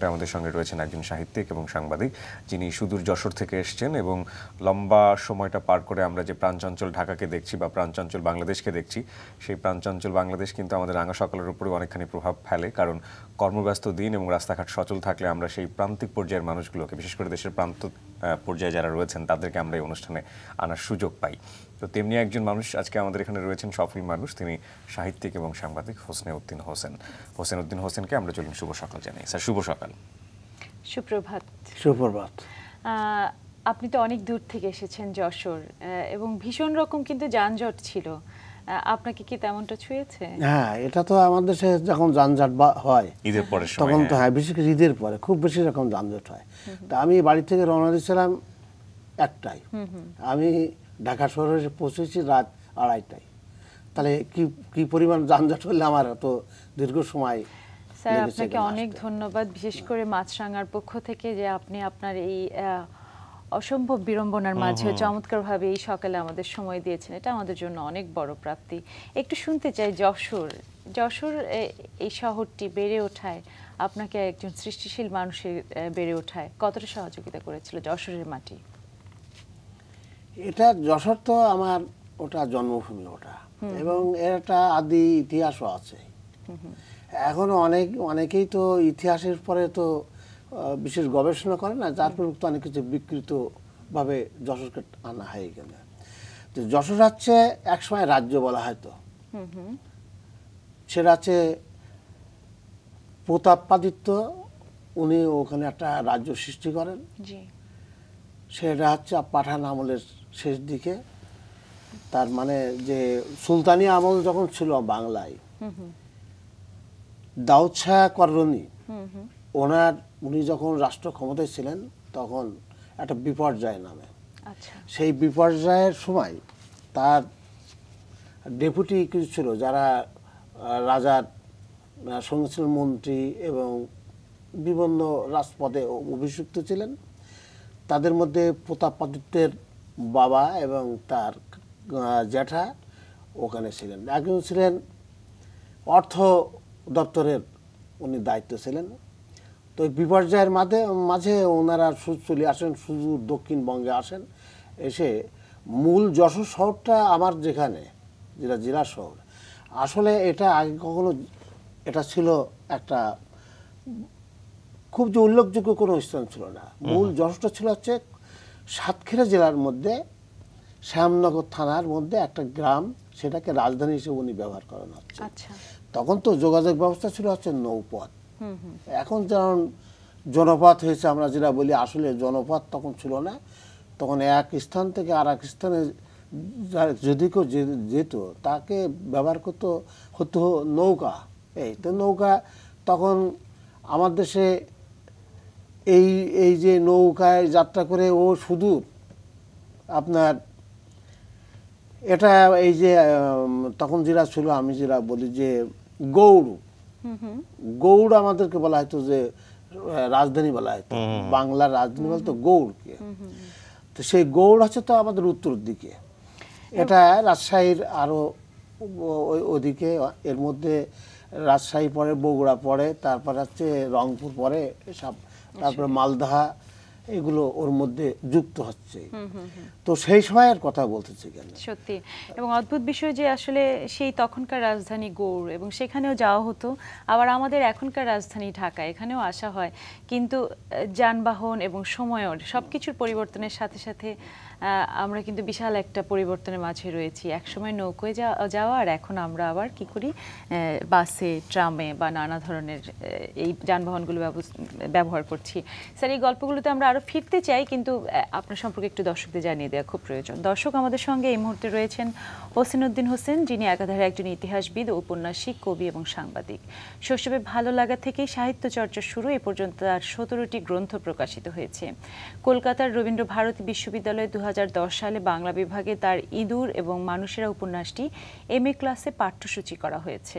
ঘন্টায় আমাদের সঙ্গে রয়েছেন একজন সাহিত্যিক এবং সাংবাদিক, যিনি সুদূর যশোর থেকে এসেছেন এবং লম্বা সময়টা পার করে আমরা যে প্রাণচঞ্চল ঢাকাকে দেখছি বা প্রাণচঞ্চল বাংলাদেশকে দেখছি, সেই প্রাণচঞ্চল বাংলাদেশ কিন্তু আমাদের রাঙা সকালের উপরে অনেকখানি প্রভাব ফেলে। কারণ কর্মব্যস্ত দিন এবং রাস্তাঘাট সচল থাকলে আমরা সেই প্রান্তিক পর্যায়ের মানুষগুলোকে, বিশেষ করে দেশের প্রান্ত পর্যায়ে যারা রয়েছেন, তাদেরকে আমরা এই অনুষ্ঠানে আনার সুযোগ পাই। তো তেমনি একজন মানুষ আজকে আমাদের এখানে রয়েছেন, সফল মানুষ, তিনি সাহিত্যিক এবং সাংবাদিক হোসেনউদ্দিন হোসেন। হোসেনউদ্দিন হোসেনকে আমরা চলুন শুভ সকাল জানাই। স্যার, শুভ সকাল। সুপ্রভাত। সুপ্রভাত। আপনি তো অনেক দূর থেকে এসেছেন যশোর, এবং ভীষণ রকম কিন্তু যানজট ছিল, আপনাকে কি তেমনটা ছুঁয়েছে? হ্যাঁ, এটা তো আমাদের দেশে যখন যানজট হয় ঈদের পরে তখন তো, হ্যাঁ, বিশেষ করে ঈদের পরে খুব বেশি রকম যানজট হয়। তা আমি বাড়ি থেকে রওনা দিয়েছিলাম 1টায়, আমি ঢাকা শহরে এসে পৌঁছেছি রাত 2:30টায়। তাহলে কি পরিমাণ যানজট হলে আমার এত দীর্ঘ সময়। স্যার, আপনাকে অনেক ধন্যবাদ, বিশেষ করে মাছরাঙার পক্ষ থেকে, যে আপনি আপনার এই অসম্ভব বিড়ম্বনার মাঝে চমৎকারভাবে এই সকালে আমাদের সময় দিয়েছেন। এটা আমাদের জন্য অনেক বড় প্রাপ্তি। একটু শুনতে চাই, যশোর এই শহরটি বেড়ে ওঠায়, আপনাকে একজন সৃষ্টিশীল মানুষের বেড়ে ওঠায় কতটা সহযোগিতা করেছিল যশোরের মাটি? এটা যশোর তো আমার ওটা জন্মভূমি, ওটা, এবং এর একটা আদি ইতিহাসও আছে। এখনো অনেকেই তো ইতিহাসের পরে তো বিশেষ গবেষণা করে না, যার ফলে তো অনেক কিছু বিকৃতভাবে যশোরকে আনা হয়ে গেল। তো যশোর হচ্ছে একসময় রাজ্য বলা হয়তো, সেটা আছে প্রতাপাদিত্য, উনি ওখানে একটা রাজ্য সৃষ্টি করেন। সেটা হচ্ছে পাঠান আমলের শেষ দিকে। তার মানে যে সুলতানি আমল যখন ছিল বাংলায়, দাউদ শাহ কররানী উনি যখন রাষ্ট্র ক্ষমতায় ছিলেন, তখন একটা বিপর্যয় নামে। সেই বিপর্যয়ের সময় তার ডেপুটি কিছু ছিল, যারা রাজার সঙ্গে ছিলেন মন্ত্রী এবং বিভিন্ন রাজপদে অভিষিক্ত ছিলেন। তাদের মধ্যে প্রতাপাদিত্যের বাবা এবং তার জ্যাঠা ওখানে ছিলেন। একজন ছিলেন অর্থ দপ্তরের, উনি দায়িত্ব ছিলেন। তো বিপর্যয়ের মাঝে ওনারা চলে আসেন, সুদূর দক্ষিণবঙ্গে আসেন। এসে মূল যশোর শহরটা আমার যেখানে, যেটা জেলা শহর, আসলে এটা আগে কখনো এটা ছিল একটা খুব যে উল্লেখযোগ্য কোনো স্থান ছিল না। মূল যশোরটা ছিল হচ্ছে সাতক্ষীরা জেলার মধ্যে শ্যামনগর থানার মধ্যে একটা গ্রাম, সেটাকে রাজধানী হিসেবে উনি ব্যবহার করেন হচ্ছে। তখন তো যোগাযোগ ব্যবস্থা ছিল হচ্ছে নৌপথ। এখন যেমন জনপথ হয়েছে, আমরা যেটা বলি, আসলে জনপথ তখন ছিল না। তখন এক স্থান থেকে আর এক স্থানে যদি কেউ যেত, তাকে ব্যবহার হতো নৌকা। এই তো নৌকা তখন আমার দেশে এই যে নৌকায় যাত্রা করে ও সুদূর আপনার, এটা এই যে তখন যেটা ছিল, আমি যেটা বলি যে গৌড় আমাদেরকে বলা হয়তো যে রাজধানী বলা হয়তো, বাংলার রাজধানী বলতো গৌড়কে। তো সেই গৌড় হচ্ছে তো আমাদের উত্তর দিকে, এটা রাজশাহীর আরো ওদিকে। এর মধ্যে রাজশাহী পড়ে, বগুড়া পড়ে, তারপর হচ্ছে রংপুর পড়ে, এসব, তারপরে মালদহ, এগুলো ওর মধ্যে যুক্ত হচ্ছে। তো সেই সময়ের কথা বলতেছি কেন। সত্যি, এবং অদ্ভুত বিষয় যে আসলে সেই তখনকার রাজধানী গৌড়, এবং সেখানেও যাওয়া হতো। আবার আমাদের এখনকার রাজধানী ঢাকা, এখানেও আসা হয়। কিন্তু যানবাহন এবং সময়ের সবকিছুর পরিবর্তনের সাথে সাথে আমরা কিন্তু বিশাল একটা পরিবর্তনের মাঝে রয়েছি। একসময় নৌকোয় যাওয়া, আর এখন আমরা আবার কি করি, বাসে, ট্রামে বা নানা ধরনের এই যানবাহনগুলো ব্যবহার করছি। স্যার, এই গল্পগুলোতে আমরা আরও ফিরতে চাই, কিন্তু আপনার সম্পর্কে একটু দর্শকদের জানিয়ে দেওয়া খুব প্রয়োজন। দর্শক, আমাদের সঙ্গে এই মুহূর্তে রয়েছেন হোসেনউদ্দিন হোসেন, যিনি একাধারে একজন ইতিহাসবিদ, ঔপন্যাসিক, কবি এবং সাংবাদিক। শৈশবে ভালো লাগা থেকেই সাহিত্য চর্চা শুরু, এ পর্যন্ত তার 17টি গ্রন্থ প্রকাশিত হয়েছে। কলকাতার রবীন্দ্র ভারতী বিশ্ববিদ্যালয়ে 2010 সালে বাংলা বিভাগে তার ইঁদুর এবং মানুষেরা উপন্যাসটি MA ক্লাসে পাঠ্যসূচি করা হয়েছে।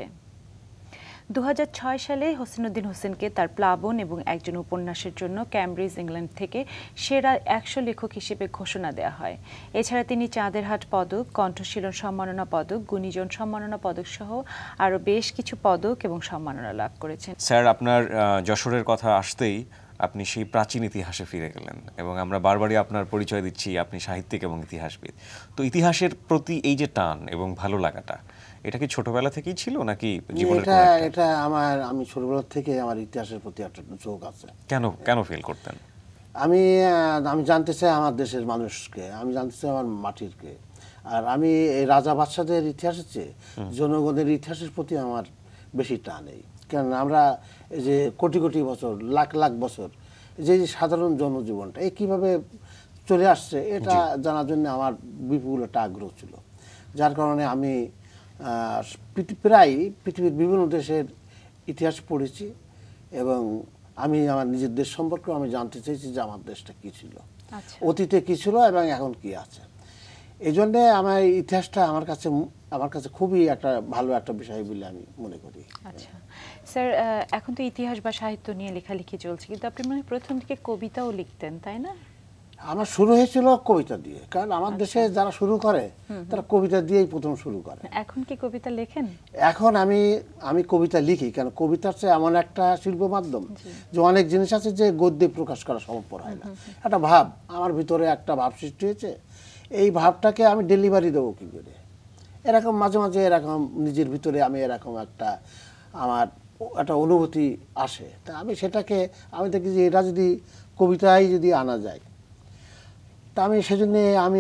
2006 সালে হোসেনুদ্দিন হোসেনকে তার প্লাবন এবং একজন উপন্যাসের জন্য ক্যামব্রিজ ইংল্যান্ড থেকে সেরা 100 লেখক হিসেবে ঘোষণা দেওয়া হয়। এছাড়া তিনি চাঁদের হাট পদক, কণ্ঠশীলন সম্মাননা পদক, গুণীজন সম্মাননা পদক সহ আরও বেশ কিছু পদক এবং সম্মাননা লাভ করেছেন। স্যার, আপনার যশোরের কথা আসতেই আপনি সেই প্রাচীন ইতিহাসে ফিরে গেলেন এবং আমরা বারবারই আপনার পরিচয় দিচ্ছি আপনি সাহিত্যিক এবং ইতিহাসবিদ। তো ইতিহাসের প্রতি এই যে টান এবং ভালো লাগাটা, এটা কি ছোটবেলা থেকেই ছিল নাকি জীবনের কোনো একটা? এটা আমি ছোটবেলা থেকে আমার ইতিহাসের প্রতি একটা ঝোঁক আছে। কেন ফিল করতেন? আমি জানতে চাই আমার দেশের মানুষকে, আমি জানতে চাই আমার মাটিরকে। আর আমি এই রাজা বাদশাদের ইতিহাসের চেয়ে জনগণের ইতিহাসের প্রতি আমার বেশি টান নেই। কারণ আমরা এই যে কোটি কোটি বছর, লাখ লাখ বছর যে সাধারণ জনজীবনটা এই কীভাবে চলে আসছে এটা জানার জন্য আমার বিপুল একটা আগ্রহ ছিল। যার কারণে আমি প্রায় পৃথিবীর বিভিন্ন দেশের ইতিহাস পড়েছি এবং আমি আমার নিজের দেশ সম্পর্কে আমি জানতে চাইছি যে আমার দেশটা কী ছিল, অতীতে কী ছিল এবং এখন কি আছে। এই জন্যে আমার ইতিহাসটা আমার কাছে খুবই একটা ভালো একটা বিষয় বলে আমি মনে করি। আচ্ছা স্যার, এখন তো ইতিহাস বা সাহিত্য নিয়ে লেখালেখি চলছে, কিন্তু আপনি মানে প্রথম দিকে কবিতাও লিখতেন, তাই না? আমার শুরু হয়েছিল কবিতা দিয়ে, কারণ আমার দেশে যারা শুরু করে তারা কবিতা দিয়েই প্রথম শুরু করে। এখন কি কবিতা লেখেন? এখন আমি কবিতা লিখি, কারণ কবিতা হচ্ছে এমন একটা শিল্প মাধ্যম যে অনেক জিনিস আছে যে গদ্যে প্রকাশ করা সম্ভব হয় না। একটা ভাব আমার ভিতরে একটা ভাব সৃষ্টি হয়েছে, এই ভাবটাকে আমি ডেলিভারি দেবো কী করে, এরকম মাঝে মাঝে এরকম নিজের ভিতরে আমি এরকম আমার একটা অনুভূতি আসে। তা আমি আমি দেখি যে এটা যদি কবিতায় যদি আনা যায়, তা আমি সেজন্যে আমি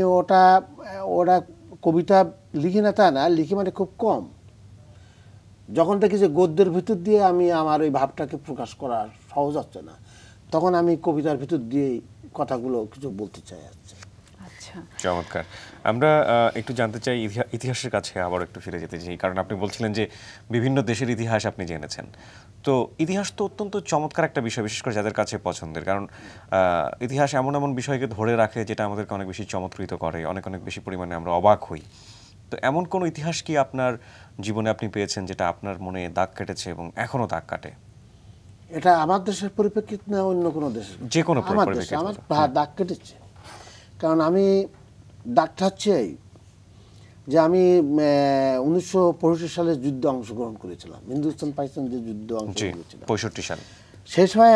ওটা কবিতা লিখি না তা না, লিখি মানে খুব কম। যখন দেখি যে গদ্যের ভিতর দিয়ে আমি আমার ওই ভাবটাকে প্রকাশ করা সহজ হচ্ছে না, তখন আমি কবিতার ভিতর দিয়েই কথাগুলো কিছু বলতে চাই। আচ্ছা, চমৎকার। আমরা একটু জানতে চাই ইতিহাসের কাছে আবার একটু ফিরে যেতে চাই, কারণ আপনি বলছিলেন যে বিভিন্ন দেশের ইতিহাস আপনি জেনেছেন। তো ইতিহাস তো অত্যন্ত চমৎকার একটা বিষয়, বিশেষ করে যাদের কাছে পছন্দের, কারণ ইতিহাস এমন এমন বিষয়কে ধরে রাখে যেটা আমাদেরকে অনেক বেশি চমৎকৃত করে, অনেক বেশি পরিমাণে আমরা অবাক হই। তো এমন কোনো ইতিহাস কি আপনার জীবনে আপনি পেয়েছেন যেটা আপনার মনে দাগ কেটেছে এবং এখনো দাগ কাটে? এটা আমার দেশের পরিপ্রেক্ষিত না অন্য কোনো দেশের? যে কোনো পরিপ্রেক্ষিতে আমার দাগ কেটেছে। কারণ আমি দাগটা হচ্ছে যে আমি 1965 সালে যুদ্ধে অংশগ্রহণ করেছিলাম, হিন্দুস্তান পাকিস্তান যে যুদ্ধে অংশগ্রহণ করেছিলাম 65 সাল। সেই সময়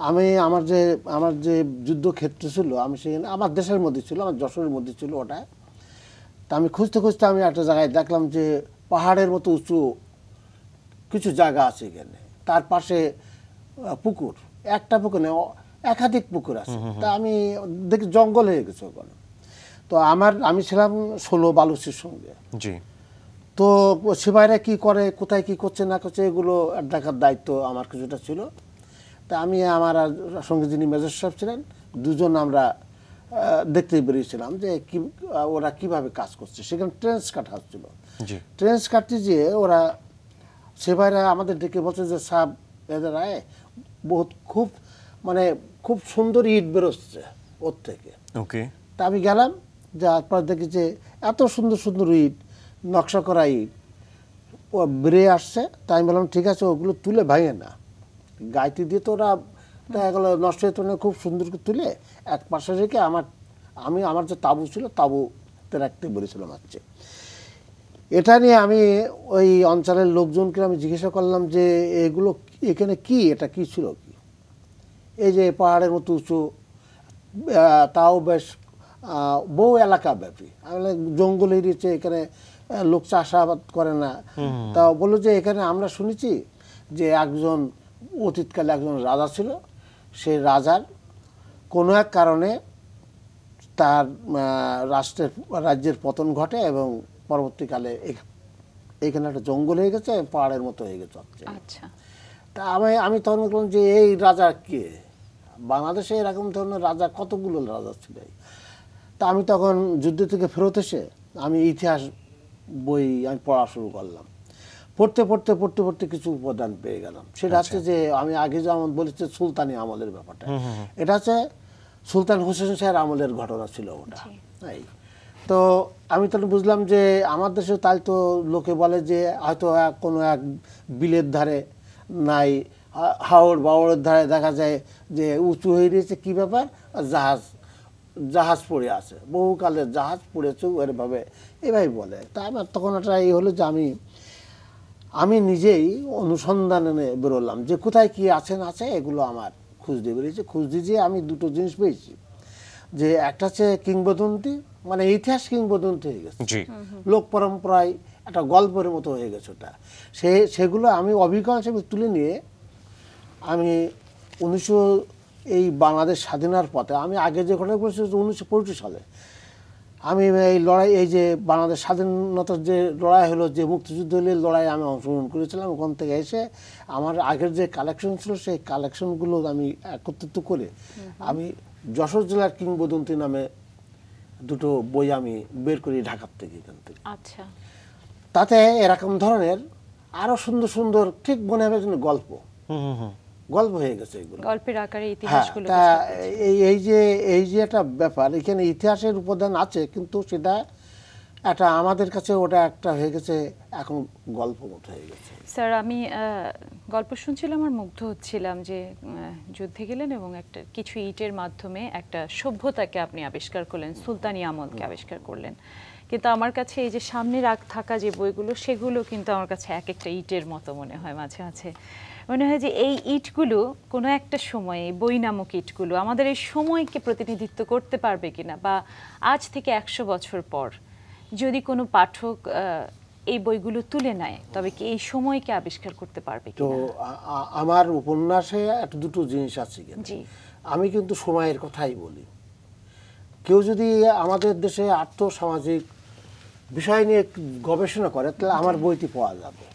আমি আমার যে যুদ্ধক্ষেত্র ছিল, আমি সেখানে আমার দেশের মধ্যে ছিল, আমার যশোরের মধ্যে ছিল ওটা। তা আমি খুঁজতে খুঁজতে আমি একটা জায়গায় দেখলাম যে পাহাড়ের মতো উঁচু কিছু জায়গা আছে এখানে, তার পাশে পুকুর, একটা পুকুর নেই একাধিক পুকুর আছে। তা আমি দেখি জঙ্গল হয়ে গেছে ওখানে। তো আমি ছিলাম 16 বালুচির সঙ্গে। জি। তো সিপাহীরা কি করে, কোথায় কি করছে না করছে এগুলো দেখার দায়িত্ব আমার কিছুটা ছিল। তা আমি আমার সঙ্গে যিনি মেজর সাহেব ছিলেন, দুজন আমরা দেখতে বেরিয়েছিলাম যে ওরা কিভাবে কাজ করছে। সেখানে ট্রেন্স কাটা হচ্ছিল। ট্রেন্স কাটতে যেয়ে ওরা সিপাহীরা আমাদের ডেকে বলছে যে সাহেব এদের খুব সুন্দর ইট বেরোচ্ছে ওর থেকে। ওকে। তা আমি গেলাম, যাওয়ার পর দেখি যে এত সুন্দর সুন্দর ইট, নকশা করা ইট ও বেরিয়ে আসছে। তাই আমি বললাম ঠিক আছে, ওগুলো তুলে ভাঙে না, গাইতে দিয়ে তো ওরা দেখা গেলো নষ্ট হয়ে তো খুব সুন্দর করে তুলে এক পাশে রেখে আমার যে তাঁবু ছিল তাঁবুতে রাখতে বলেছিলাম। হচ্ছে এটা নিয়ে আমি ওই অঞ্চলের লোকজনকে আমি জিজ্ঞাসা করলাম যে এগুলো এখানে কি, এটা কি ছিল কি, এই যে পাহাড়ের মতো উঁচু, তাও বেশ বহু এলাকা ব্যাপী, জঙ্গল এরিয়েছে, এখানে লোক চাষাবাদ করে না। তাও বললো যে এখানে আমরা শুনেছি যে অতীতকালে একজন রাজা ছিল, সেই রাজার কোনো এক কারণে তার রাজ্যের পতন ঘটে এবং পরবর্তীকালে এখানে একটা জঙ্গল হয়ে গেছে, পাহাড়ের মতো হয়ে গেছে। আচ্ছা। তা আমি তখন বললাম যে এই রাজা কে, বাংলাদেশে এরকম ধরনের রাজা কতগুলো রাজা ছিল। তা আমি তখন যুদ্ধ থেকে ফেরত এসে আমি ইতিহাস বই আমি পড়া শুরু করলাম। পড়তে পড়তে পড়তে পড়তে কিছু উপাদান পেয়ে গেলাম। সেটা হচ্ছে যে আমি আগে যেমন বলেছি সুলতানি আমলের ব্যাপারটা, এটা হচ্ছে সুলতান হোসেন শাহের আমলের ঘটনা ছিল ওটা। তো আমি তাহলে বুঝলাম যে আমার দেশে তাই তো লোকে বলে যে হয়তো কোনো এক বিলের ধারে নাই হাওড় বাওড়ের ধারে দেখা যায় যে উঁচু হয়ে রয়েছে কী ব্যাপার, আর জাহাজ পড়ে আছে, বহুকালের জাহাজ পড়েছে এরভাবে এভাবে বলে। তা আমার তখন একটা এই হলো যে আমি নিজেই অনুসন্ধানে বেরোলাম যে কোথায় কি আছে এগুলো আমার খুঁজ দিয়ে বেরিয়েছে। খুঁজ দিয়ে আমি দুটো জিনিস পেয়েছি, যে একটা হচ্ছে কিংবদন্তি, মানে ইতিহাস কিংবদন্তি হয়ে গেছে, লোক পরম্পরায় একটা গল্পের মতো হয়ে গেছে ওটা। সেগুলো আমি অভিজ্ঞতা হিসেবে তুলে নিয়ে আমি এই বাংলাদেশ স্বাধীনার পথে আমি আগে যে ঘটনা করেছি 1965 সালে আমি এই যে বাংলাদেশ স্বাধীনতার যে লড়াই হলো, যে মুক্তিযুদ্ধের লড়াই আমি অংশগ্রহণ করেছিলাম, ওখান থেকে এসে আমার আগের যে কালেকশন ছিল সেই কালেকশনগুলো আমি একত্রিত করে আমি যশোর জেলার কিংবদন্তি নামে দুটো বই আমি বের করি ঢাকার থেকে, এখান থেকে। আচ্ছা, তাতে এরকম ধরনের আরো সুন্দর সুন্দর ঠিক মনে হবে যেন গল্প হয়ে গেছে এগুলো, গল্পের আকারে ইতিহাসগুলো। এই যে একটা ব্যাপার, এখানে ইতিহাসের উপাদান আছে, কিন্তু সেটা একটা আমাদের কাছে ওটা একটা হয়ে গেছে এখন গল্প মতো হয়ে গেছে। স্যার, আমি গল্প শুনছিলাম আর মুগ্ধ হচ্ছিলাম যে যুদ্ধে গেলেন এবং একটা কিছু ইটের মাধ্যমে একটা সভ্যতাকে আপনি আবিষ্কার করলেন, সুলতানি আমলকে আবিষ্কার করলেন। কিন্তু আমার কাছে এই যে সামনে থাকা যে বইগুলো, সেগুলো কিন্তু আমার কাছে এক একটা ইটের মতো মনে হয়। মাঝে মাঝে মনে হয় যে এই ইটগুলো কোনো একটা সময়ে, বই নামক ইটগুলো আমাদের এই সময়কে প্রতিনিধিত্ব করতে পারবে কিনা, বা আজ থেকে 100 বছর পর যদি কোনো পাঠক এই বইগুলো তুলে নেয়, তবে কি এই সময়কে আবিষ্কার করতে পারবে তো আমার উপন্যাসে একটা দুটো জিনিস আছে। আমি কিন্তু সময়ের কথাই বলি। কেউ যদি আমাদের দেশে আর্থসামাজিক বিষয় নিয়ে গবেষণা করে তাহলে আমার বইটি পাওয়া যাবে।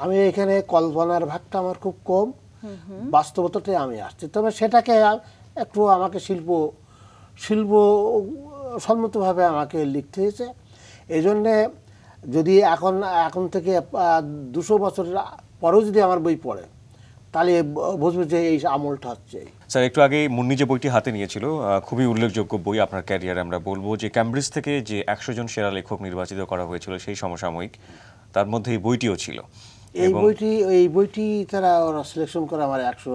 আমি এখানে কল্পনার ভাগটা আমার খুব কম, বাস্তবতাতে আমি আসছি, তবে সেটাকে একটু আমাকে শিল্প সম্মতভাবে আমাকে লিখতে হয়েছে। এই জন্যে যদি এখন থেকে 200 বছরের পরেও যদি আমার বই পড়ে তাহলে বুঝবে যে এই আমলটা হচ্ছে। স্যার, একটু আগে মুন্নি যে বইটি হাতে নিয়েছিল, খুবই উল্লেখযোগ্য বই আপনার ক্যারিয়ারে। আমরা বলবো যে ক্যামব্রিজ থেকে যে 100 জন সেরা লেখক নির্বাচিত করা হয়েছিল সেই সমসাময়িক, তার মধ্যে এই বইটিও ছিল। এই বইটি তারা ওরা সিলেকশন করে আমার 100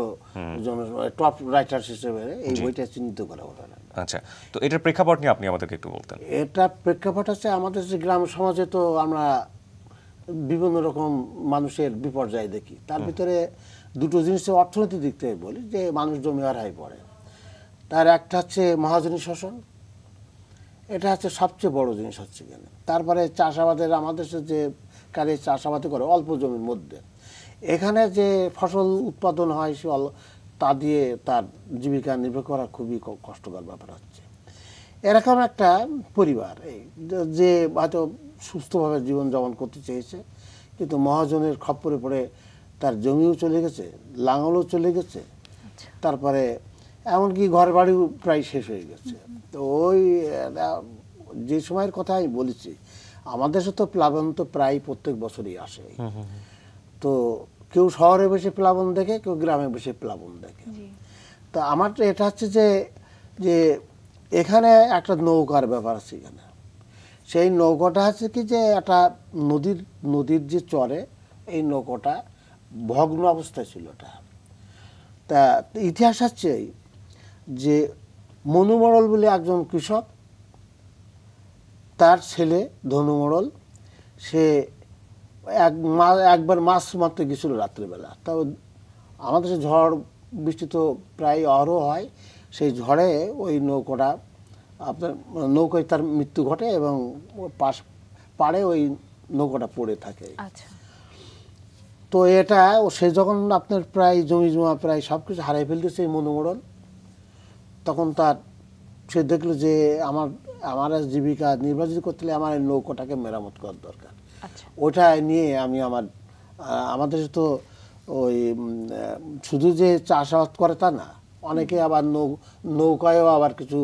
জন টপ রাইটার হিসেবে এই বইটা চিহ্নিত করা হলো। আচ্ছা, তো এটার প্রেক্ষাপট নিয়ে আপনি আমাদেরকে একটু বলতেন। এটা প্রেক্ষাপট আছে আমাদের যে গ্রাম সমাজে, তো আমরা বিভিন্ন রকম মানুষের বিপর্যয় দেখি। তার ভিতরে দুটো জিনিসের অর্থনৈতিক দিক থেকে বলি, যে মানুষ জমি হারায় পড়ে। তার একটা হচ্ছে মহাজনী শোষণ, এটা হচ্ছে সবচেয়ে বড় জিনিস হচ্ছে এখানে। তারপরে চাষাবাদের, আমাদের যে কারে চাষাবাদ করে অল্প জমির মধ্যে, এখানে যে ফসল উৎপাদন হয় সে তা দিয়ে তার জীবিকা নির্ভর করা খুবই কষ্টকর ব্যাপার হচ্ছে। এরকম একটা পরিবার যে হয়তো সুস্থভাবে জীবনযাপন করতে চেয়েছে, কিন্তু মহাজনের খপ্পরে পড়ে তার জমিও চলে গেছে, লাঙলও চলে গেছে, তারপরে এমনকি ঘর বাড়িও প্রায় শেষ হয়ে গেছে। তো ওই যে সময়ের কথা আমি বলেছি, আমাদের সাথে প্লাবন তো প্রায় প্রত্যেক বছরই আসে। তো কেউ শহরে বসে প্লাবন দেখে, কেউ গ্রামে বসে প্লাবন দেখে। তো আমার এটা হচ্ছে যে এখানে একটা নৌকার ব্যাপার আছে। এখানে সেই নৌকাটা হচ্ছে কি, যে একটা নদীর যে চরে এই নৌকাটা ভগ্ন অবস্থায় ছিল। তা ইতিহাস হচ্ছে যে মনু মণ্ডল বলে একজন কৃষক, তার ছেলে ধনু মণ্ডল, সে একবার মাছ মারতে গেছিল রাত্রিবেলা। তাও আমাদের ঝড় বৃষ্টি তো প্রায় অহরহ হয়, সেই ঝড়ে ওই নৌকায় তার মৃত্যু ঘটে এবং পাড়ে ওই নৌকাটা পড়ে থাকে। তো এটা সে যখন আপনার প্রায় জমি জমা প্রায় সব কিছু হারাই ফেলতেছে এই মনু মণ্ডল, তখন সে দেখলো যে আমার জীবিকা নির্বাচিত করতে হলে আমার এই নৌকাটাকে মেরামত করার দরকার। ওটা নিয়ে আমি আমাদের তো ওই শুধু যে চাষাবাদ করে তা না, অনেকে আবার নৌকায়ও আবার কিছু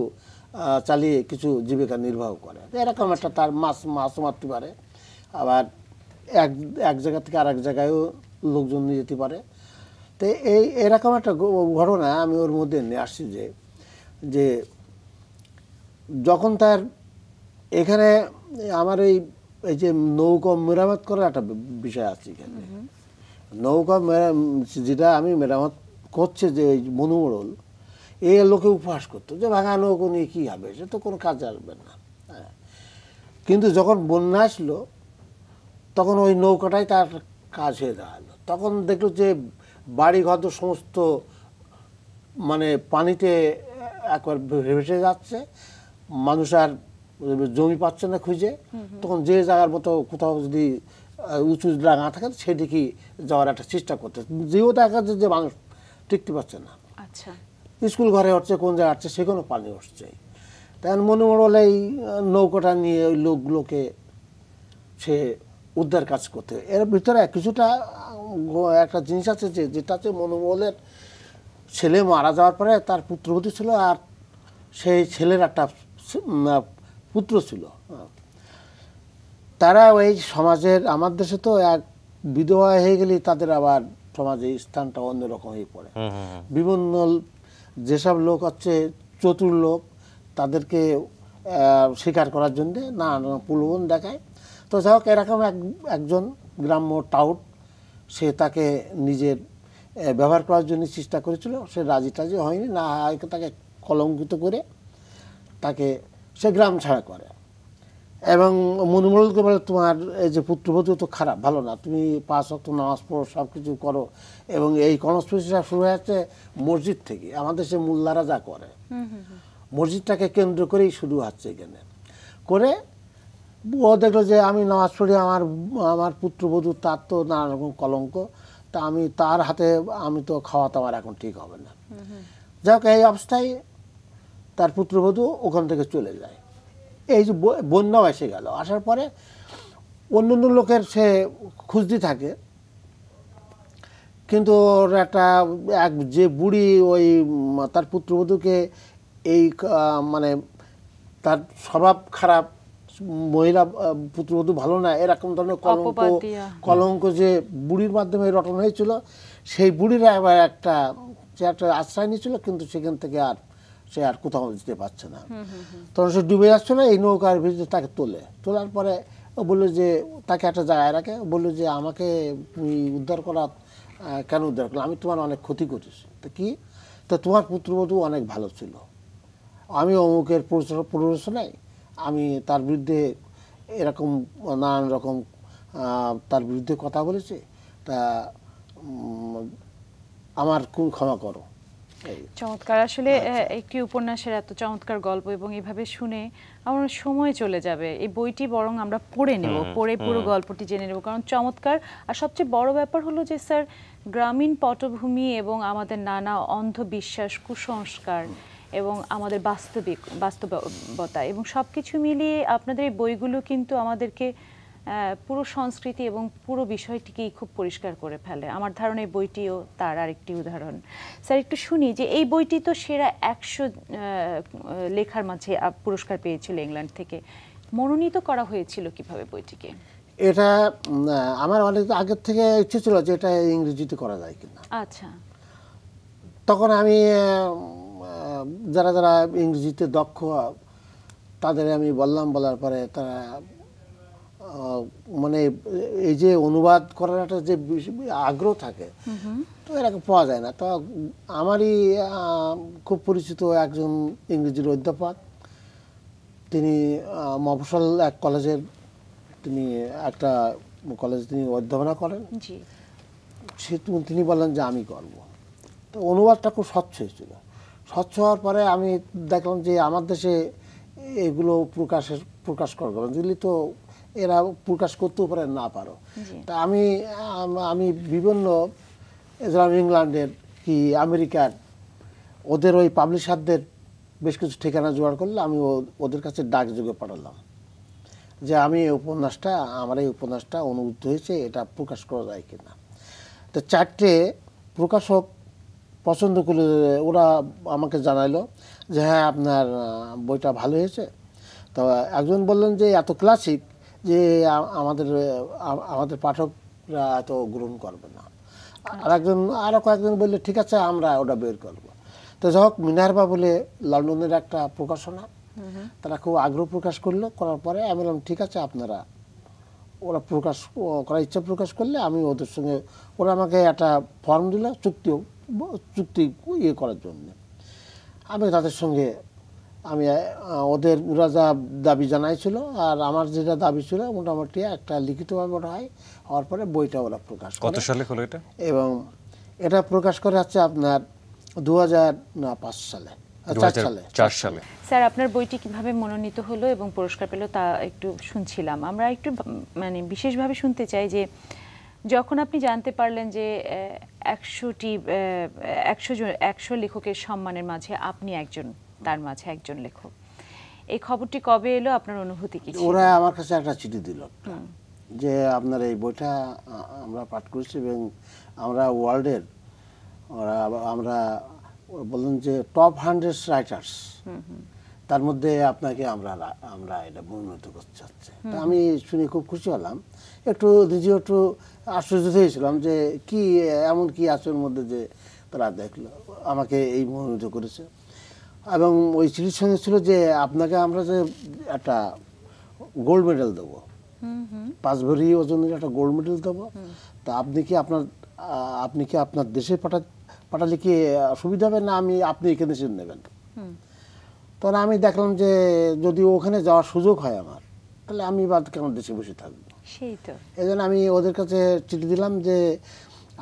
চালিয়ে কিছু জীবিকা নির্বাহ করে। এরকম একটা তার মাছও মারতে পারে, আবার এক জায়গা থেকে আরেক জায়গায়ও লোকজন নিয়ে যেতে পারে। তো এরকম একটা ঘটনা আমি ওর মধ্যে নিয়ে আসছি যে যখন তার এখানে আমার এই এই যে নৌকা মেরামত করার একটা বিষয় আছে এখানে। নৌকা যেটা আমি মেরামত করছে যে মনুমোড়ল, এই লোকে উপহাস করতো যে ভাঙা নৌকো নিয়ে কী হবে, সে তো কোনো কাজে আসবে না। হ্যাঁ, কিন্তু যখন বন্যা আসলো তখন ওই নৌকাটাই তার কাজ হয়ে দাঁড়ালো। তখন দেখলো যে বাড়িঘর সমস্ত মানে পানিতে একবার ভেসে যাচ্ছে, মানুষ আর জমি পাচ্ছে না খুঁজে। তখন যে জায়গার মতো কোথাও যদি উঁচু ডাঙা থাকে সেদিকেই যাওয়ার একটা চেষ্টা করতে, যেও দেখা যাচ্ছে যে মানুষ টিকতে পারছে না। আচ্ছা, স্কুল ঘরে হচ্ছে, কোন জায়গায় হচ্ছে, সেখানে পানি উঠছে। তখন মনোমরল এই নৌকাটা নিয়ে ওই লোকগুলোকে সে উদ্ধার কাজ করতে। এর ভিতরে কিছুটা একটা জিনিস আছে যে যেটা হচ্ছে মনোমরলের ছেলে মারা যাওয়ার পরে তার পুত্রবধূ ছিল, আর সেই ছেলের একটা পুত্র ছিল। তারা ওই সমাজের, আমার দেশে তো এক বিধবা হয়ে গেলে তাদের আবার সমাজে স্থানটা অন্যরকম হয়ে পড়ে। বিভিন্ন যেসব লোক হচ্ছে চতুর লোক, তাদেরকে শিকার করার জন্যে নানা প্রলোভন দেখায়। তো যাই হোক, এরকম একজন গ্রাম্য টাউট, সে তাকে নিজের ব্যবহার করার জন্য চেষ্টা করেছিল। সে রাজি টাজি হয়নি, না তাকে কলঙ্কিত করে তাকে সে গ্রাম ছাড়া করে এবং মনুমরলকে বলে, তোমার এই যে পুত্রবধূ তো খারাপ, ভালো না, তুমি 5 ওয়াক্ত নামাজ পড়ো, সব কিছু করো। এবং এই কনস্পিরেসিটা শুরু হয়েছে মসজিদ থেকে। আমাদের সে মোল্লারা যা করে, মসজিদটাকে কেন্দ্র করেই শুরু হচ্ছে এখানে করে। ও দেখলো যে আমি নামাজ পড়ি, আমার পুত্রবধূ, তার তো নানা রকম কলঙ্ক, তা আমি তার হাতে আমি তো খাওয়াতে আমার এখন ঠিক হবে না। যাই হোক, এই অবস্থায় তার পুত্রবধূ ওখান থেকে চলে যায়। এই যে বন্যাও এসে গেল, আসার পরে অন্য অন্য লোকের সে খুঁজতে থাকে। কিন্তু ওর একটা যে বুড়ি ওই তার পুত্রবধূকে এই মানে তার স্বভাব খারাপ, মহিলা পুত্রবধূ ভালো না, এরকম ধরনের কলঙ্ক যে বুড়ির মাধ্যমে রটন হয়েছিল, সেই বুড়িরা এবার সে একটা আশ্রয় নিয়েছিল, কিন্তু সেখান থেকে সে আর কোথাও যেতে পারছে না। তখন সে ডুবে যাচ্ছিল, এই নৌকার ভিতরে তাকে তোলার পরে ও বললো যে তাকে একটা জায়গায় রাখে, বললো যে আমাকে তুমি উদ্ধার করা কেন উদ্ধার করলো, আমি তোমার অনেক ক্ষতি করেছি। তো কি, তো তোমার পুত্রবধূ অনেক ভালো ছিল, আমি অমুকের প্ররোচনায় আমি তার বিরুদ্ধে এরকম নানান রকম তার বিরুদ্ধে কথা বলেছি, তা আমার খুব ক্ষমা করো। চমৎকার। আসলে একটি উপন্যাসের এত চমৎকার গল্প, এবং এভাবে শুনে আমার সময় চলে যাবে। এই বইটি বরং আমরা পড়ে নেব, পড়ে পুরো গল্পটি জেনে নেব, কারণ চমৎকার। আর সবচেয়ে বড় ব্যাপার হলো যে স্যার, গ্রামীণ পটভূমি এবং আমাদের নানা অন্ধবিশ্বাস, কুসংস্কার এবং আমাদের বাস্তবতা এবং সব কিছু মিলিয়ে আপনাদের এই বইগুলো কিন্তু আমাদেরকে পুরো সংস্কৃতি এবং পুরো বিষয়টিকেই খুব পরিষ্কার করে ফেলে। আমার ধারণা এই বইটিও তার আরেকটি উদাহরণ। স্যার, একটু শুনি যে এই বইটি তো সেরা 100 লেখার মাঝে পুরস্কার পেয়েছিল ইংল্যান্ড থেকে। মনোনীত করা হয়েছিল কিভাবে বইটিকে? এটা আমার অনেক আগের থেকে ইচ্ছে ছিল যে এটা ইংরেজিতে করা যায় কিনা। আচ্ছা। তখন আমি যারা যারা ইংরেজিতে দক্ষ তাদের আমি বলার পরে তারা মানে এই যে অনুবাদ করার একটা যে আগ্রহ থাকে, তো এরকম পাওয়া যায় না। তো আমারই খুব পরিচিত একজন ইংরেজির অধ্যাপক, তিনি মফস্বল এক কলেজের, তিনি একটা কলেজে তিনি অধ্যাপনা করেন। তিনি বললেন যে আমি করব। তো অনুবাদটা খুব স্বচ্ছ হয়েছিল। স্বচ্ছ হওয়ার পরে আমি দেখলাম যে আমার দেশে এগুলো প্রকাশ করবো, দিল্লি তো এরা প্রকাশ করতেও পারে না পারো। তা আমি বিভিন্ন ইংল্যান্ডের কি আমেরিকার ওদের ওই পাবলিশারদের বেশ কিছু ঠিকানা জোগাড় করলে আমি ওদের কাছে ডাকযোগে পাঠালাম যে আমি আমার এই উপন্যাসটা অনুভূত হয়েছে, এটা প্রকাশ করা যায় কিনা। তো 4টে প্রকাশক পছন্দ করলে ওরা আমাকে জানাইলো যে হ্যাঁ, আপনার বইটা ভালো হয়েছে। তো একজন বললেন যে এত ক্লাসিক যে আমাদের পাঠকরা এত গ্রহণ করবে না। আরও কয়েকজন বললে ঠিক আছে, আমরা ওটা বের করব। তো যাই হোক, মিনার্ভা বলে লন্ডনের একটা প্রকাশনা, তারা খুব আগ্রহ প্রকাশ করলো, করার পরে আমি বললাম ঠিক আছে আপনারা, ওরা প্রকাশ করার ইচ্ছা প্রকাশ করলে আমি ওদের সঙ্গে, ওরা আমাকে একটা ফর্ম দিল চুক্তি ইয়ে করার জন্য। আমি তাদের সঙ্গে আমি ওদের ওরা যা দাবি জানাইছিল আর আমার যেটা দাবি ছিল মোটামুটি একটা লিখিতভাবে ওটা হয়, হওয়ার পরে বইটা ওরা প্রকাশ করে। কত সালে হলো এটা? এবং এটা প্রকাশ করে হচ্ছে আপনার 2005 সালে, 2004 সালে। স্যার আপনার বইটি কিভাবে মনোনীত হলো এবং পুরস্কার পেল তা একটু শুনছিলাম। আমরা একটু মানে বিশেষভাবে শুনতে চাই যে যখন আপনি জানতে পারলেন যে 100 লেখকের সম্মানের মাঝে আপনি একজন, তার মাঝে একজন লেখক, এই খবরটি কবে এলো, আপনার অনুভূতি কি ছিল? ওরা আমার কাছে একটা চিঠি দিল যে আপনার এই বইটা আমরা পাঠ করেছি এবং আমরা ওয়ার্ল্ডের আমরা বললেন যে টপ 100 রাইটার্স, তার মধ্যে আপনাকে আমরা এটা মনোনীত করতে চাচ্ছি। তা আমি শুনে খুব খুশি হলাম, একটু নিজেও একটু আশ্চর্য হয়েছিলাম যে কি এমন কি আছে ওর মধ্যে যে তারা দেখলো আমাকে এই মনোনীত করেছে। এবং ওই চিঠির সঙ্গে ছিল যে আপনাকে আমরা যে একটা গোল্ড মেডেল দেবো, 5 ভরি ওজনের একটা গোল্ড মেডেল দেবো, তা আপনি কি আপনার দেশে পাঠালে কি সুবিধা হবে না আপনি এখানে এসে নেবেন? তখন আমি দেখলাম যে যদি ওখানে যাওয়ার সুযোগ হয় আমার, তাহলে আমি বাদ কেন দেশে বসে থাকবো। সেই তো এই জন্য আমি ওদের কাছে চিঠি দিলাম যে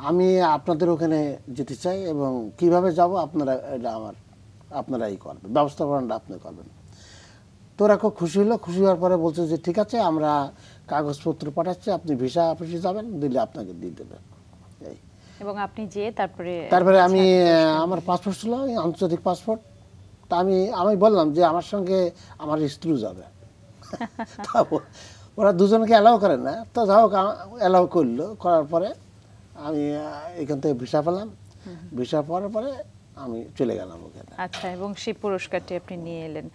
আমি আপনাদের ওখানে যেতে চাই এবং কিভাবে যাব আপনারাই করবেন, ব্যবস্থাপনাটা আপনি করবেন। তোরা খুব খুশি হলো, খুশি হওয়ার পরে বলছে যে ঠিক আছে আমরা কাগজপত্র পাঠাচ্ছি, আপনি ভিসা অফিসে যাবেন, দিলে আপনাকে দিয়ে দেবে। এই এবং আপনি যে তারপরে আমি আমার পাসপোর্ট ছিল আন্তর্জাতিক পাসপোর্ট, তা আমি বললাম যে আমার সঙ্গে আমার স্ত্রী যাবে। ওরা দুজনকে অ্যালাউ করে না, তো যাই হোক অ্যালাউ করলো, করার পরে আমি এখান থেকে ভিসা পেলাম, ভিসা পাওয়ার পরে আমি চলে গেলাম ওখানে। আচ্ছা, এবং সেই পুরস্কারটি আপনি নিয়ে এলেন।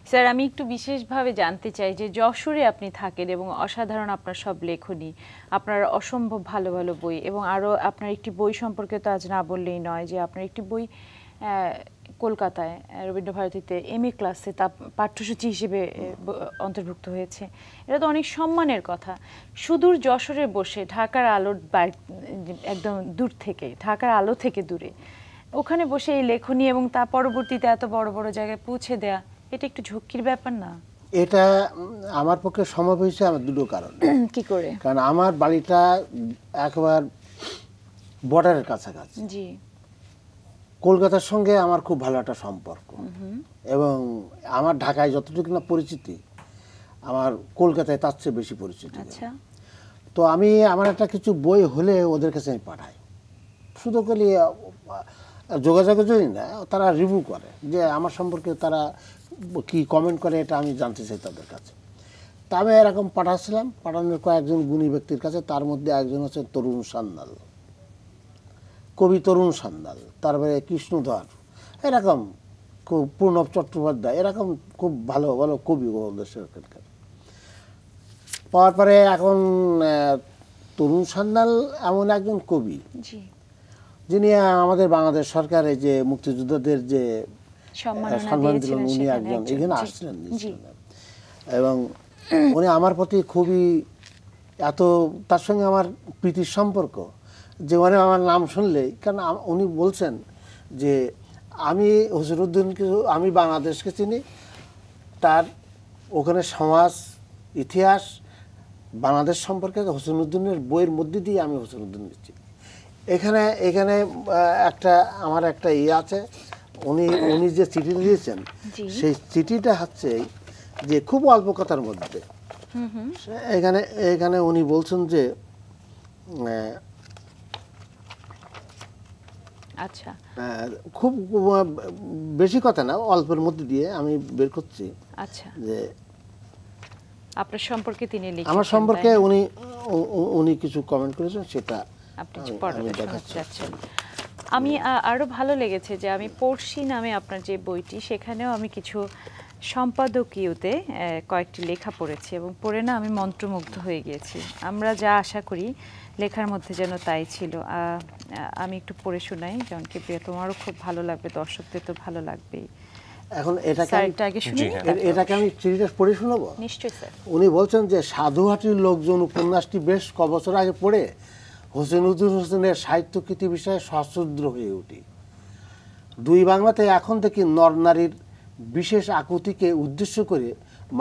স্যার আমি একটু বিশেষভাবে জানতে চাই যে যশোরে আপনি থাকেন এবং অসাধারণ আপনার সব লেখনী, আপনার অসম্ভব ভালো ভালো বই, এবং আরও আপনার একটি বই সম্পর্কে তো আজ না বললেই নয় যে আপনার একটি বই কলকাতায় রবীন্দ্রভারতীতে MA ক্লাসে তা পাঠ্যসূচি হিসেবে অন্তর্ভুক্ত হয়েছে। এটা তো অনেক সম্মানের কথা। সুদূর যশোরে বসে ঢাকার আলোর একদম দূর থেকে, ঢাকার আলো থেকে দূরে, ওখানে বসে এই লেখনী এবং তা পরবর্তীতে এত বড় বড় জায়গায় পৌঁছে দেয়া, এটা একটু ঝুঁকির ব্যাপার না? এটা আমার পক্ষে সম্ভব হয়েছে আমার দুটো কারণ। কি করে? কারণ আমার বাড়িটা একবার বর্ডারের কাছাকাছি, জি, কলকাতার সঙ্গে আমার খুব ভালো একটা সম্পর্ক, এবং আমার ঢাকায় যতটুকু না পরিচিতি, আমার কলকাতায় তার চেয়ে বেশি পরিচিতি। আচ্ছা, তো আমার একটা কিছু বই হলে ওদের কাছে আমি পাঠাই, শুধু করলে যোগাযোগের জন্য না, তারা রিভিউ করে যে আমার সম্পর্কে তারা কি কমেন্ট করে, এটা আমি জানতে চাই তাদের কাছে। তা আমি এরকম পাঠাচ্ছিলাম, পাঠানোর কয়েকজন গুণী ব্যক্তির কাছে, তার মধ্যে একজন হচ্ছে তরুণ সান্যাল, কবি তরুণ সান্যাল, তারপরে কৃষ্ণধর, এরকম খুব পূর্ণব চট্টোপাধ্যায়, এরকম খুব ভালো ভালো কবি ওদের সরকার পাওয়ার পরে এখন তরুণ সান্যাল এমন একজন কবি যিনি আমাদের বাংলাদেশ সরকারের যে মুক্তিযোদ্ধাদের যে সম্মান দিলেন, উনি একজন এখানে আসছিলেন এবং উনি আমার প্রতি খুবই তার সঙ্গে আমার প্রীতির সম্পর্ক যে মানে আমার নাম শুনলেই, কারণ উনি বলছেন যে আমি হযরুদ্দিনকে, আমি বাংলাদেশকে চিনি, তার ওখানে সমাজ ইতিহাস বাংলাদেশ সম্পর্কে হসনুদ্দিনের বইয়ের মধ্যে দিয়ে আমি হসনুদ্দিনকে চিনি। এখানে একটা আমার একটা আছে, উনি যে চিঠি দিয়েছেন সেই চিঠিটা হচ্ছে যে খুব অল্প কথার মধ্যে এখানে উনি বলছেন যে আচ্ছা, খুব বেশি কথা না, অল্পের মধ্যে দিয়ে আমি বের করছি। আচ্ছা, যে আপনার সম্পর্কে তিনি লিখেছেন, আমার সম্পর্কে উনি কিছু কমেন্ট করেছেন, সেটা আপনি দেখাচ্ছেন। আমি আরো ভালো লেগেছে যে আমি পড়শি নামে আপনার যে বইটি, সেখানেও আমি কিছু সম্পাদকীয়তে কয়েকটি লেখা পড়েছি এবং পড়ে না আমি মন্ত্রমুগ্ধ হয়ে গিয়েছি। আমরা যা আশা করি লেখার মধ্যে যেন তাই ছিল। আমি একটু পড়ে শোনাই, যেমন কি প্রিয়া, তোমারও খুব ভালো লাগবে, দর্শকদের তো ভালো লাগবেই। এখন এটাকে স্যার একটু আগে শুনি এটাকে আমি চিঠিটা পড়ে শোনাবো। নিশ্চয়ই স্যার। উনি বলছেন যে সাধুহাটির লোকজন উপন্যাসটি বেশ কবছর আগে পড়ে হোসেনুদ্দিন হোসেনের সাহিত্যকৃতি বিষয়ে সশ্রদ্ধ হয়ে উঠি। দুই বাংলাতে এখন থেকে নর নারীর বিশেষ আকুতিকে উদ্দেশ্য করে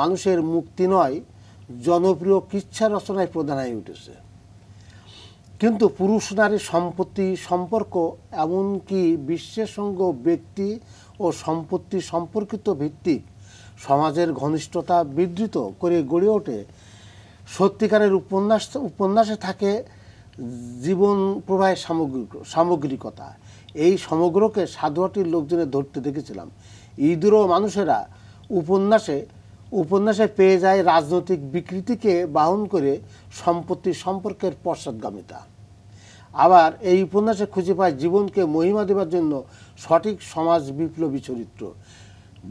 মানুষের মুক্তি নয় জনপ্রিয় কিচ্ছা রচনায় প্রধান হয়ে উঠেছে। কিন্তু পুরুষ নারী সম্পত্তি সম্পর্ক এমনকি বিশ্বের সঙ্গে ব্যক্তি ও সম্পত্তি সম্পর্কিত ভিত্তিক সমাজের ঘনিষ্ঠতা বিধৃত করে গড়ে ওঠে সত্যিকারের উপন্যাসে থাকে জীবন প্রবাহের সামগ্রিকতা। এই সমগ্রকে সাধুহাটির লোকজনের ধরতে দেখেছিলাম। ইঁদুরও মানুষেরা উপন্যাসে পেয়ে যায় রাজনৈতিক বিকৃতিকে বাহন করে সম্পত্তি সম্পর্কের পশ্চাৎগামিতা। আবার এই উপন্যাসে খুঁজে পায় জীবনকে মহিমা দেবার জন্য সঠিক সমাজ বিপ্লবী চরিত্র।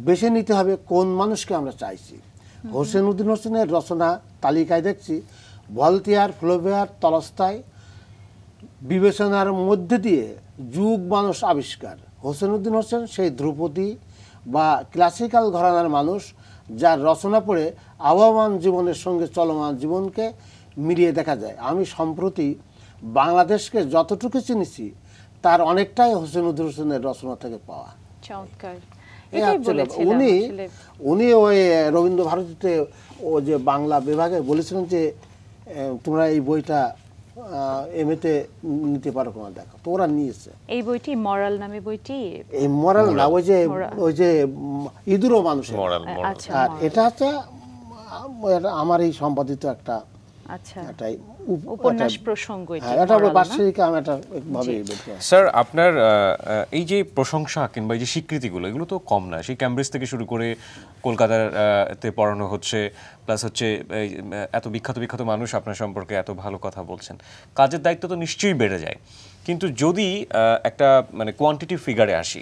বেছে নিতে হবে কোন মানুষকে আমরা চাইছি। হোসেনুদ্দিন হোসেনের রচনা তালিকায় দেখছি ভলতেয়ার, ফ্লোবেয়ার, তলস্তায় বিবেচনার মধ্যে দিয়ে যুগ মানুষ আবিষ্কার। হোসেনুদ্দিন হোসেন সেই ধ্রুপদী বা ক্লাসিক্যাল ঘরানার মানুষ যার রচনা পড়ে আবহমান জীবনের সঙ্গে চলমান জীবনকে মিলিয়ে দেখা যায়। আমি সম্প্রতি বাংলাদেশকে যতটুকু চিনেছি তার অনেকটাই হোসেনুদ্দিন হোসেনের রচনা থেকে পাওয়া। চমৎকার। এই হচ্ছে উনি ওই রবীন্দ্র ভারতীতে ও যে বাংলা বিভাগে বলেছিলেন যে তোমরা এই বইটা এমএতে নিতে পারো কিনা দেখো, তো ওরা নিয়েছে। এই বইটি মরাল নামে বইটি, এই মরাল না, ওই যে ইঁদুরও মানুষের। আচ্ছা, আর এটা হচ্ছে আমার এই সম্পাদিত একটা আচ্ছা এটাই উপন্যাস প্রসঙ্গ। এটা বার্ষিক আমি এটা ভাবে। স্যার আপনার এই যে প্রশংসা কিংবা এই যে স্বীকৃতিগুলো এগুলো তো কম না। সেই ক্যামব্রিজ থেকে শুরু করে কলকাতাতে পড়ানো হচ্ছে, প্লাস হচ্ছে এত বিখ্যাত মানুষ আপনার সম্পর্কে এত ভালো কথা বলছেন, কাজের দায়িত্ব তো নিশ্চয়ই বেড়ে যায়। কিন্তু যদি একটা মানে কোয়ান্টিটিভ ফিগারে আসি,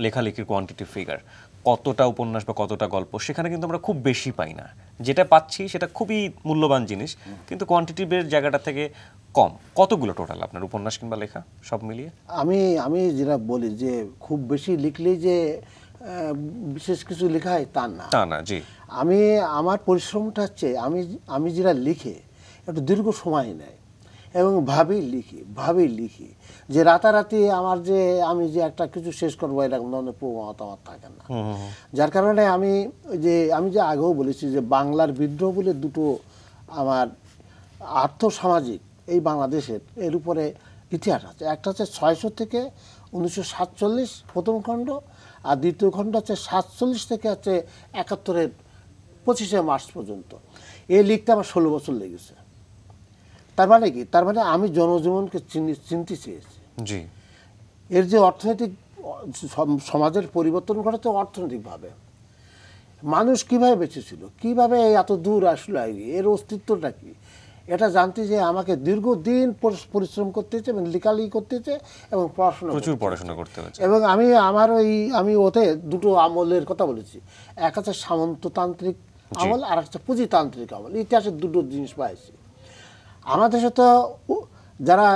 লেখালেখির কোয়ান্টিটিভ ফিগার, কতটা উপন্যাস বা কতটা গল্প, সেখানে কিন্তু আমরা খুব বেশি পাই না। যেটা পাচ্ছি সেটা খুবই মূল্যবান জিনিস, কিন্তু কোয়ান্টিটিভের জায়গাটা থেকে কম। কতগুলো টোটাল আপনার উপন্যাস কিংবা লেখা সব মিলিয়ে? আমি যেটা বলি যে খুব বেশি লিখলেই যে বিশেষ কিছু লেখা হয় তা না। জি, আমার পরিশ্রমটা হচ্ছে আমি যেটা লিখে একটু দীর্ঘ সময় নেয় এবং ভাবেই লিখি যে রাতারাতি আমি যে একটা কিছু শেষ করবো এরকম ধরনের প্রবণতা আমার থাকে না। যার কারণে আমি যে আগেও বলেছি যে বাংলার বিদ্রোহ বলে দুটো আমার আর্থসামাজিক এই বাংলাদেশের এর উপরে ইতিহাস আছে। একটা হচ্ছে 600 থেকে 1947 প্রথম খণ্ড, আর দ্বিতীয় খণ্ড হচ্ছে 47 থেকে হচ্ছে 71-এর 25শে মার্চ পর্যন্ত। এই লিখতে আমার 16 বছর লেগেছে। তার মানে কি? তার মানে আমি জনজীবনকে চিনতে চেয়েছি। জি, এর যে অর্থনৈতিক সমাজের পরিবর্তন ঘটেছে অর্থনৈতিকভাবে, মানুষ কিভাবে বেঁচেছিল, কিভাবে এত দূর আসলো, এর অস্তিত্বটা কি, এটা জানতে যে আমাকে দীর্ঘদিন পরিশ্রম করতে হচ্ছে এবং লেখালেখি করতে হচ্ছে এবং প্রচুর পড়াশোনা করতে হচ্ছে। এবং আমি ওতে দুটো আমলের কথা বলেছি। এক হচ্ছে সামন্ততান্ত্রিক আমল, আর একটা পুঁজিতান্ত্রিক আমল। ইতিহাসের দুটো জিনিস পাইছি। আমাদের দেশে তো যারা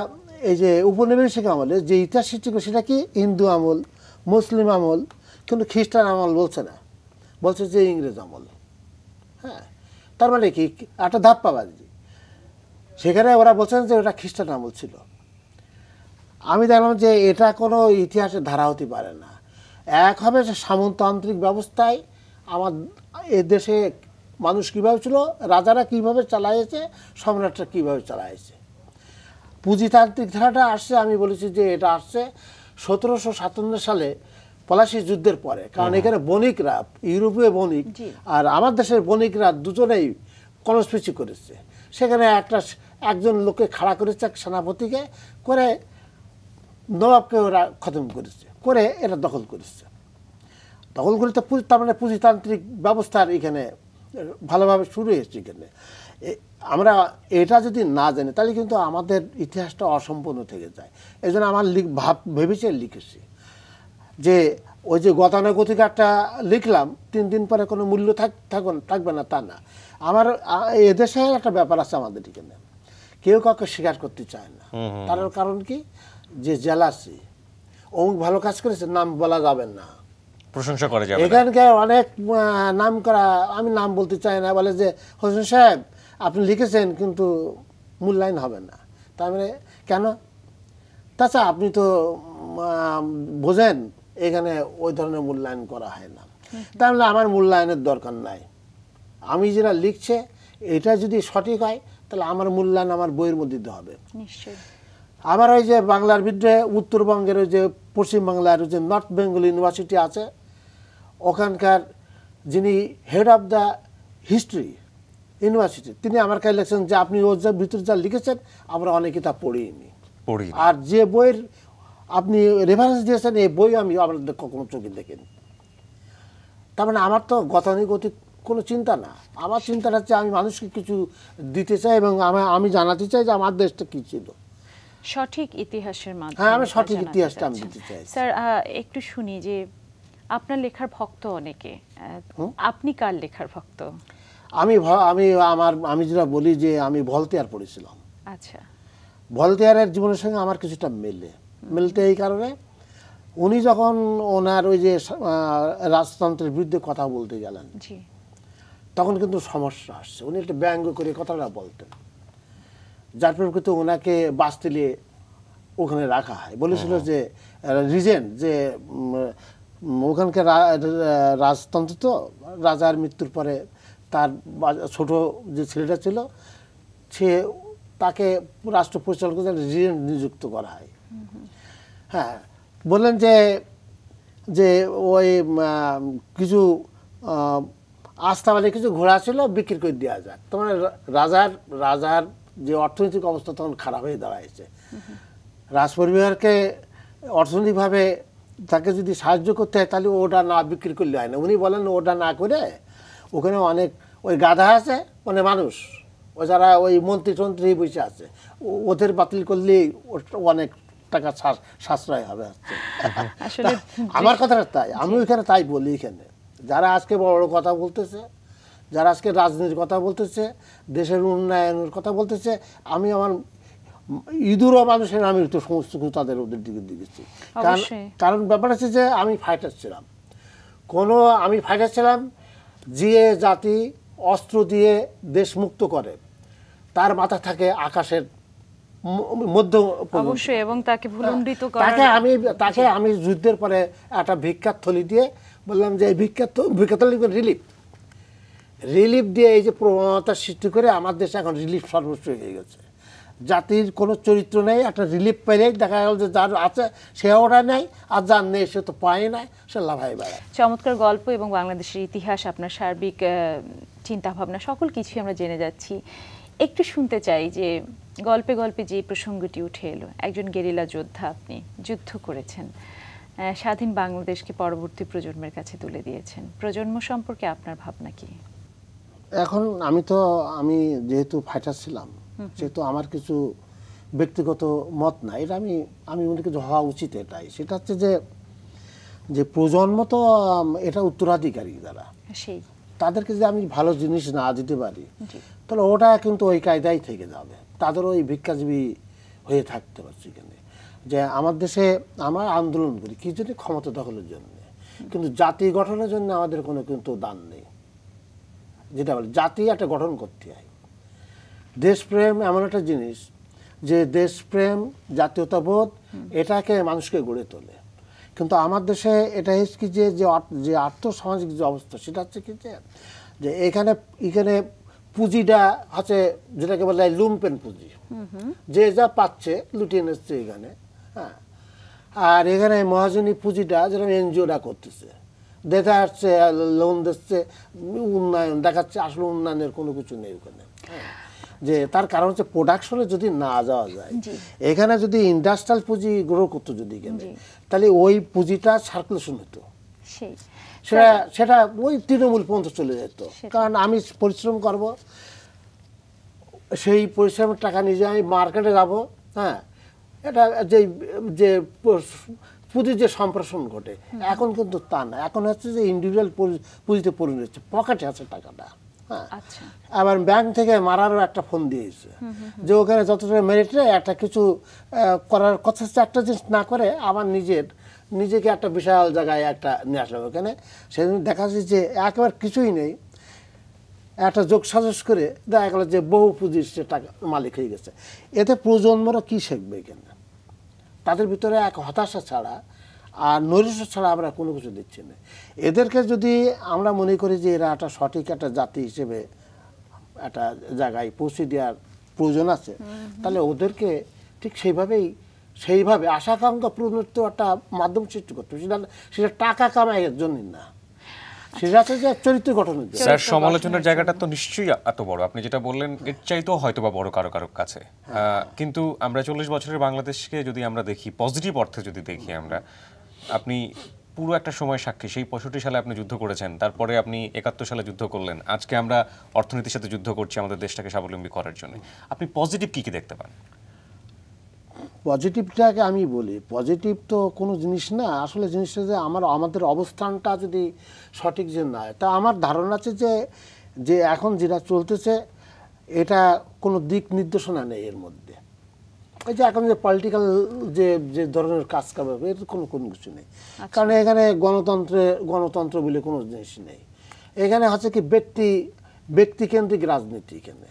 এই যে উপনিবেশিক আমলে যে ইতিহাস সৃষ্টি করে সেটা কি হিন্দু আমল, মুসলিম আমল, কিন্তু খ্রিস্টান আমল বলছে না, বলছে যে ইংরেজ আমল। হ্যাঁ, তার মানে কি একটা ধাপ্পাবাজি। সেখানে ওরা বলছেন যে ওটা খ্রিস্টান আমল ছিল। আমি দেখলাম যে এটা কোনো ইতিহাসের ধারা হতে পারে না। এক হবে যে সামন্ততান্ত্রিক ব্যবস্থায় আমার এ দেশে মানুষ কীভাবে ছিল, রাজারা কীভাবে চালাইছে, সম্রাটরা কীভাবে চালাইছে। পুঁজিতান্ত্রিক ধারাটা আসছে, আমি বলেছি যে এটা আসছে 1757 সালে পলাশী যুদ্ধের পরে। কারণ এখানে বণিকরা, ইউরোপীয় বণিক আর আমার দেশের বণিকরা দুজনেই কনস্পিরেসি করেছে। সেখানে একজন লোককে খাড়া করেছে, এক সেনাপতিকে করে নবাবকে ওরা খতম করেছে, করে এটা দখল করেছে। দখল করে তো তার মানে পুঁজিতান্ত্রিক ব্যবস্থার এখানে ভালোভাবে শুরু হয়েছে। এখানে আমরা এটা যদি না জানি তাহলে কিন্তু আমাদের ইতিহাসটা অসম্পূর্ণ থেকে যায়। এই জন্য আমার ভেবেছে লিখেছি যে ওই যে গতানুগতিক একটা লিখলাম, 3 দিন পরে কোনো মূল্য থাকবে না তা না। আমার এদেশে একটা ব্যাপার আছে আমাদের এখানে, কেউ কাউকে স্বীকার করতে চায় না। তার কারণ কি? যে জেলাসি, অমুক ভালো কাজ করেছে, নাম বলা যাবে না। প্রশংসা করা যাবে না। এখানকার অনেক নাম করা, আমি নাম বলতে চাই না, বলে যে হোসেন সাহেব আপনি লিখেছেন কিন্তু মূল্যায়ন হবে না। তার মানে কেন? তাছাড়া আপনি তো বোঝেন এখানে ওই ধরনের মূল্যায়ন করা হয় না। তাহলে আমার মূল্যায়নের দরকার নাই। আমি যেটা লিখছে এটা যদি সঠিক হয় তাহলে আমার মূল্যায়ন আমার বইয়ের মধ্যে দিতে হবে। নিশ্চয়ই। আমার ওই যে বাংলার বিরুদ্ধে উত্তরবঙ্গের ওই যে পশ্চিমবাংলার যে নর্থ বেঙ্গল ইউনিভার্সিটি আছে, ওখানকার যিনি head of the history university, তিনি আমার কাছে লিখেছেন যে আপনি ওর যা ভিতরে যা লিখেছেন আমরা অনেকে তা পড়িনি, আর যে বইয়ের আপনি রেফারেন্স দিয়েছেন এই বই আমি আপনাদের কখনো চোখে দেখিনি। তার মানে আমার তো গতানুগতিক কোনো চিন্তা না। আমার চিন্তাটা হচ্ছে আমি মানুষকে কিছু দিতে চাই এবং আমি জানাতে চাই যে আমার দেশটা কী ছিল, সঠিক ইতিহাসের মাধ্যমে। হ্যাঁ, আমি সঠিক ইতিহাসটা আমি দিতে চাই। স্যার একটু শুনি যে আপনার লেখার ভক্ত অনেকে, আপনি কার লেখার ভক্ত? আমি যেটা বলি যে আমি ভলতেয়ার পড়েছিলাম। আচ্ছা। ভলতেয়ারের জীবনের সঙ্গে আমার কিছুটা মিলতে এই কারণে উনি যখন ওনার ওই যে রাজতন্ত্রের বিরুদ্ধে কথা বলতে গেলেন তখন কিন্তু সমস্যা আসছে। উনি একটা ব্যঙ্গ করে কথাটা বলতেন, যার পরিপ্রেক্ষিতে ওনাকে বাস্তিলে ওখানে রাখা হয়। বলেছিল যে রিজেন্ট যে ওখানকার রাজতন্ত্র তো, রাজার মৃত্যুর পরে তার ছোট যে ছেলেটা ছিল সে তাকে রাষ্ট্র পরিচালক রিজেন্ট নিযুক্ত করা হয়। হ্যাঁ, বললেন যে ওই কিছু আস্থাবাদী কিছু ঘোড়া ছিল বিক্রি করে দেওয়া যাক। তোমার রাজার যে অর্থনৈতিক অবস্থা তখন খারাপ হয়ে দাঁড়াইছে। রাজপরিবারকে অর্থনৈতিকভাবে তাকে যদি সাহায্য করতে হয় তাহলে ওটা না বিক্রি করলে হয় না। উনি বলেন ওটা না করে ওখানে অনেক ওই গাধা আছে, মানে মানুষ, ও যারা ওই মন্ত্রী টন্ত্রী বসে আছে, ওদের বাতিল করলেই অনেক টাকা সাশ্রয় হবে। আমার কথাটা তাই, আমি ওইখানে তাই বলি। এখানে যারা আজকে বড় বড় কথা বলতেছে, যারা আজকে রাজনীতির কথা বলতেছে, দেশের উন্নয়নের কথা বলতেছে, আমি আমার ইঁদুরও মানুষের আমি তো সমস্ত কিছু তাদের ওদের দিকে দিয়েছি। কারণ ব্যাপার আছে যে আমি ফাইটার ছিলাম, আমি ফাইটার ছিলাম যে জাতি অস্ত্র দিয়ে দেশ মুক্ত করে তার মাথা থাকে আকাশের মধ্য, অবশ্যই, এবং তাকে ভুলুণ্ঠিত করা। তাকে আমি যুদ্ধের পরে একটা ভিক্ষার থলি দিয়ে বললাম যে এই ভিক্ষার থলি রিলিফ দিয়ে এই যে প্রবণতা সৃষ্টি করে আমার দেশে এখন রিলিফ সর্বস্ব হয়ে গেছে। জাতির কোনো চরিত্র নেই, একটা রিলিফ পেলেই দেখা গেল যে যার আছে সে ওটা নেই, আর যার নেই সে তো পায় না, সে লাভাই বেড়ায়। চমৎকার গল্প এবং বাংলাদেশের ইতিহাস, আপনার সার্বিক চিন্তাভাবনা সকল কিছুই আমরা জেনে যাচ্ছি। একটু শুনতে চাই যে গল্পে গল্পে যে প্রসঙ্গটি উঠে এলো, একজন গেরিলা যোদ্ধা, আপনি যুদ্ধ করেছেন, স্বাধীন বাংলাদেশকে পরবর্তী প্রজন্মের কাছে তুলে দিয়েছেন। প্রজন্ম সম্পর্কে আপনার ভাবনা কি? এখন আমি যেহেতু ফাইটার ছিলাম, সেহেতু আমার কিছু ব্যক্তিগত মত না, এটা আমি মনে করি হওয়া উচিত এটাই। সেটা হচ্ছে যে প্রজন্ম তো এটা উত্তরাধিকারী যারা, তাদেরকে যে আমি ভালো জিনিস না দিতে পারি তাহলে ওটা কিন্তু ওই কায়দায় থেকে যাবে, তাদের ওই ভিক্ষাজীবী হয়ে থাকতে পারছি। এখানে যে আমার দেশে আমরা আন্দোলন করি কি জন্য? ক্ষমতা দখলের জন্য, কিন্তু জাতি গঠনের জন্য আমাদের কোনো কিন্তু দান নেই। যেটা বলে জাতি একটা গঠন করতে হয়। দেশপ্রেম এমন একটা জিনিস যে দেশপ্রেম, জাতীয়তাবোধ এটাকে মানুষকে গড়ে তোলে। কিন্তু আমার দেশে এটা হচ্ছে কি যে আর্থসামাজিক যে অবস্থা, সেটা হচ্ছে কি যে এখানে পুঁজিটা আছে যেটাকে বলা হয় লুম্পেন পুঁজি, যে যা পাচ্ছে লুটিয়ে নিচ্ছে এখানে। হ্যাঁ, আর এখানে মহাজনী পুঁজিটা যেরকম এনজিওটা করতেছে, দেখা যাচ্ছে লোন দিচ্ছে, উন্নয়ন দেখাচ্ছে, আসলে উন্নয়নের কোনো কিছু নেই ওখানে। যে তার কারণ হচ্ছে প্রোডাকশনে যদি না যাওয়া যায়, এখানে যদি ইন্ডাস্ট্রিয়াল পুঁজি গ্রো করতো যদি এখানে, তাহলে ওই পুঁজিটা সার্কুলেশন হতো, সেটা ওই তৃণমূল পর্যন্ত চলে যেত। কারণ আমি পরিশ্রম করব, সেই পরিশ্রমের টাকা নিজে আমি মার্কেটে যাব। হ্যাঁ, এটা যে পুঁজির যে সম্প্রসারণ ঘটে, এখন কিন্তু তা না। এখন হচ্ছে যে ইন্ডিভিজুয়াল পুঁজিতে পরিণত হচ্ছে, পকেটে আছে টাকাটা। হ্যাঁ, আবার ব্যাংক থেকে মারারও একটা ফোন দিয়েছে যে ওখানে যতটা মেরিটে একটা কিছু করার কথা হচ্ছে, একটা জিনিস না করে আমার নিজের নিজেকে একটা বিশাল জায়গায় একটা নিয়ে আসলাম। ওখানে সেদিন দেখা যাচ্ছে যে একেবারে কিছুই নেই, একটা যোগ সাজস করে দেখা গেল যে বহু পুঁজির সে টাকা মালিক হয়ে গেছে। এতে প্রজন্মরা কী শিখবে এখানে? তাদের ভিতরে এক হতাশা ছাড়া আর নৈরাশ্য ছাড়া আমরা কোনো কিছু দিচ্ছি না। এদেরকে যদি আমরা মনে করি যে এরা একটা সঠিক একটা জাতি হিসেবে একটা জায়গায় পৌঁছে দেওয়ার প্রয়োজন আছে, তাহলে ওদেরকে ঠিক সেইভাবে আশাকাঙ্ক্ষা পূরণের তো একটা মাধ্যম সৃষ্টি করতে হবে। সেটা টাকা কামাইয়ের জন্য না, সেটা হচ্ছে যে চরিত্র গঠনের জন্য। স্যার, সমালোচনার জায়গাটা তো নিশ্চয়ই এত বড়, আপনি যেটা বললেন এর চাইতেও হয়তো বা বড় কারো কাছে। কিন্তু আমরা 40 বছরের বাংলাদেশকে যদি আমরা দেখি, পজিটিভ অর্থে যদি দেখি আমরা, আপনি পুরো একটা সময় সাক্ষী। সেই 65 সালে আপনি যুদ্ধ করেছেন, তারপরে আপনি 71 সালে যুদ্ধ করলেন, আজকে আমরা অর্থনীতির সাথে যুদ্ধ করছি আমাদের দেশটাকে স্বাবলম্বী করার জন্য। আপনি পজিটিভ কি কি দেখতে পান? পজিটিভটাকে আমি বলি, পজিটিভ তো কোনো জিনিস না, আসলে জিনিসটা যে আমাদের অবস্থানটা যদি সঠিক যে না হয়, তা আমার ধারণা আছে যে এখন যেটা চলতেছে এটা কোনো দিক নির্দেশনা নেই এর মধ্যে। ওই যে এখন যে পলিটিক্যাল যে ধরনের কাজ করবে এর কোনো কিছু নেই। কারণ এখানে গণতন্ত্র বলে কোনো জিনিস নেই। এখানে হচ্ছে কি ব্যক্তিকেন্দ্রিক রাজনীতি, এখানে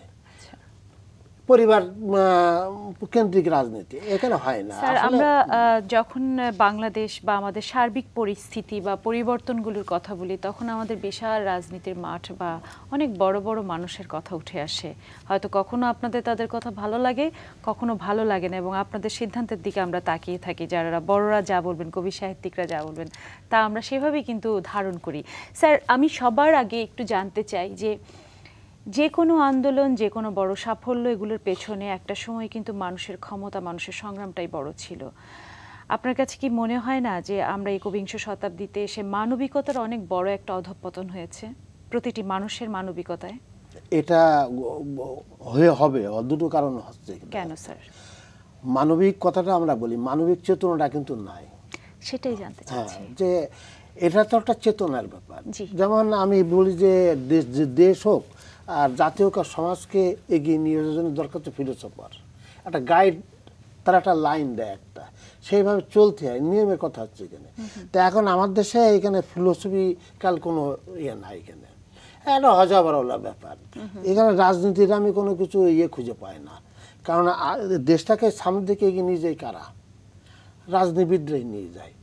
পরিবার কেন্দ্রিক রাজনীতি এখানে হয় না। স্যার, আমরা যখন বাংলাদেশ বা আমাদের সার্বিক পরিস্থিতি বা পরিবর্তনগুলোর কথা বলি, তখন আমাদের বিশাল রাজনীতির মাঠ বা অনেক বড় বড় মানুষের কথা উঠে আসে। হয়তো কখনো আপনাদের তাদের কথা ভালো লাগে, কখনো ভালো লাগে না, এবং আপনাদের সিদ্ধান্তের দিকে আমরা তাকিয়ে থাকি। যারা বড়রা যা বলবেন, কবি সাহিত্যিকরা যা বলবেন, তা আমরা সেভাবেই কিন্তু ধারণ করি। স্যার, আমি সবার আগে একটু জানতে চাই যে কোনো আন্দোলন, যে কোনো বড় সাফল্য, এগুলোর পেছনে একটা সময় কিন্তু মানুষের ক্ষমতা, মানুষের সংগ্রামটাই বড় ছিল। আপনার কাছে কি মনে হয় না যে আমরা একবিংশ শতাব্দীতে এসে মানবিকতার অনেক বড় একটা অধঃপতন হয়েছে প্রতিটি মানুষের মানবিকতায়? এটা হবে দুটো কারণ হচ্ছে। কেন স্যার? মানবিক কথাটা আমরা বলি, মানবিক চেতনাটা কিন্তু নাই। সেটাই জানতে চাচ্ছি। যে এটা তো একটা চেতনার ব্যাপার। যেমন আমি বলি যে দেশ হোক আর জাতীয় সমাজকে এগিয়ে নিয়ে যাওয়ার জন্য দরকার তো ফিলোসফার, একটা গাইড, তারা একটা লাইন দেয়, একটা সেইভাবে চলতে হয়, নিয়মের কথা হচ্ছে এখানে। তো এখন আমার দেশে এখানে ফিলোসফিক্যাল কোনো ইয়ে নাই, এখানে একটা হজাবরওয়ালা ব্যাপার। এখানে রাজনীতির আমি কোনো কিছু খুঁজে পাই না। কারণ দেশটাকে সামনের দিকে এগিয়ে নিয়ে যায় কারা? রাজনীতিবিদরাই নিয়ে যায়।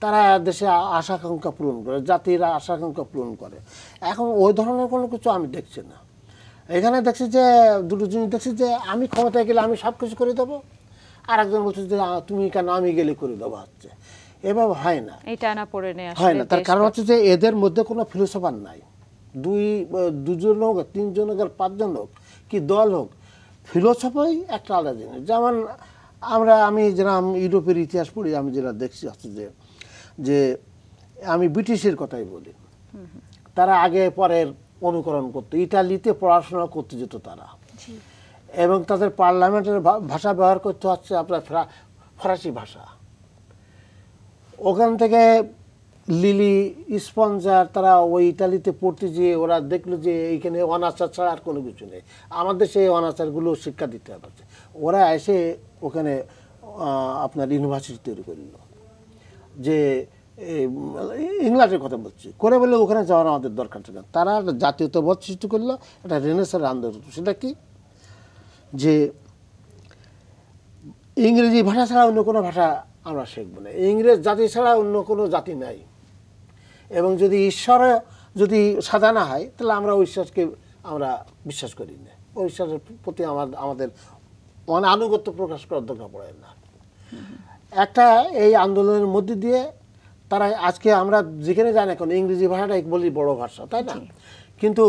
তারা দেশে আশাকাঙ্ক্ষা পূরণ করে, জাতির আশাকাঙ্ক্ষা পূরণ করে। এখন ওই ধরনের কোনো কিছু আমি দেখছি না। এখানে দেখছি যে দুটো জিনিস দেখছি, যে আমি ক্ষমতায় গেলে আমি সব কিছু করে দেবো, আর একজন বলছে যে তুমি কেন, আমি গেলে করে দেবো। হচ্ছে এভাবে হয় না, হয় না। তার কারণ হচ্ছে যে এদের মধ্যে কোনো ফিলোসফার নাই। দুজন হোক, তিনজন হোক, 5 জন হোক, কি দল হোক, ফিলোসফাই একটা আলাদা জিনিস। যেমন আমি যেরকম ইউরোপের ইতিহাস পড়ি, আমি যেটা দেখছি হচ্ছে যে আমি ব্রিটিশের কথাই বলি, তারা আগে পরের অনুকরণ করতো। ইটালিতে পড়াশোনা করতে যেত তারা, এবং তাদের পার্লামেন্টের ভাষা ব্যবহার করতে হচ্ছে আপনার ফরাসি ভাষা। ওখান থেকে লিলি স্পঞ্জার তারা ওই ইটালিতে পড়তে যেয়ে ওরা দেখলো যে এইখানে অনাচার ছাড়া আর কোনো কিছু নেই, আমাদের সেই অনাচারগুলো শিক্ষা দিতে হবে। ওরা এসে ওখানে আপনার ইউনিভার্সিটি তৈরি করল, যে ইংল্যান্ডের কথা বলছি, করে বলে ওখানে যাওয়ার আমাদের দরকার ছিল। তারা জাতীয়তাবোধ সৃষ্টি করলো, একটা রেনেসাঁর আন্দোলন। সেটা কি, যে ইংরেজি ভাষা ছাড়া অন্য কোনো ভাষা আমরা শিখবো না, ইংরেজ জাতি ছাড়া অন্য কোনো জাতি নাই, এবং যদি ঈশ্বর যদি সাজা না হয় তাহলে আমরা ওই ঈশ্বরকে আমরা বিশ্বাস করি না, ওই ঈশ্বরের প্রতি আমাদের আনুগত্য প্রকাশ করার দরকার পড়ে না। একটা এই আন্দোলনের মধ্যে দিয়ে তারা আজকে আমরা যেখানে যাই না এখন ইংরেজি ভাষাটা বলি বড় ভাষা, তাই না? কিন্তু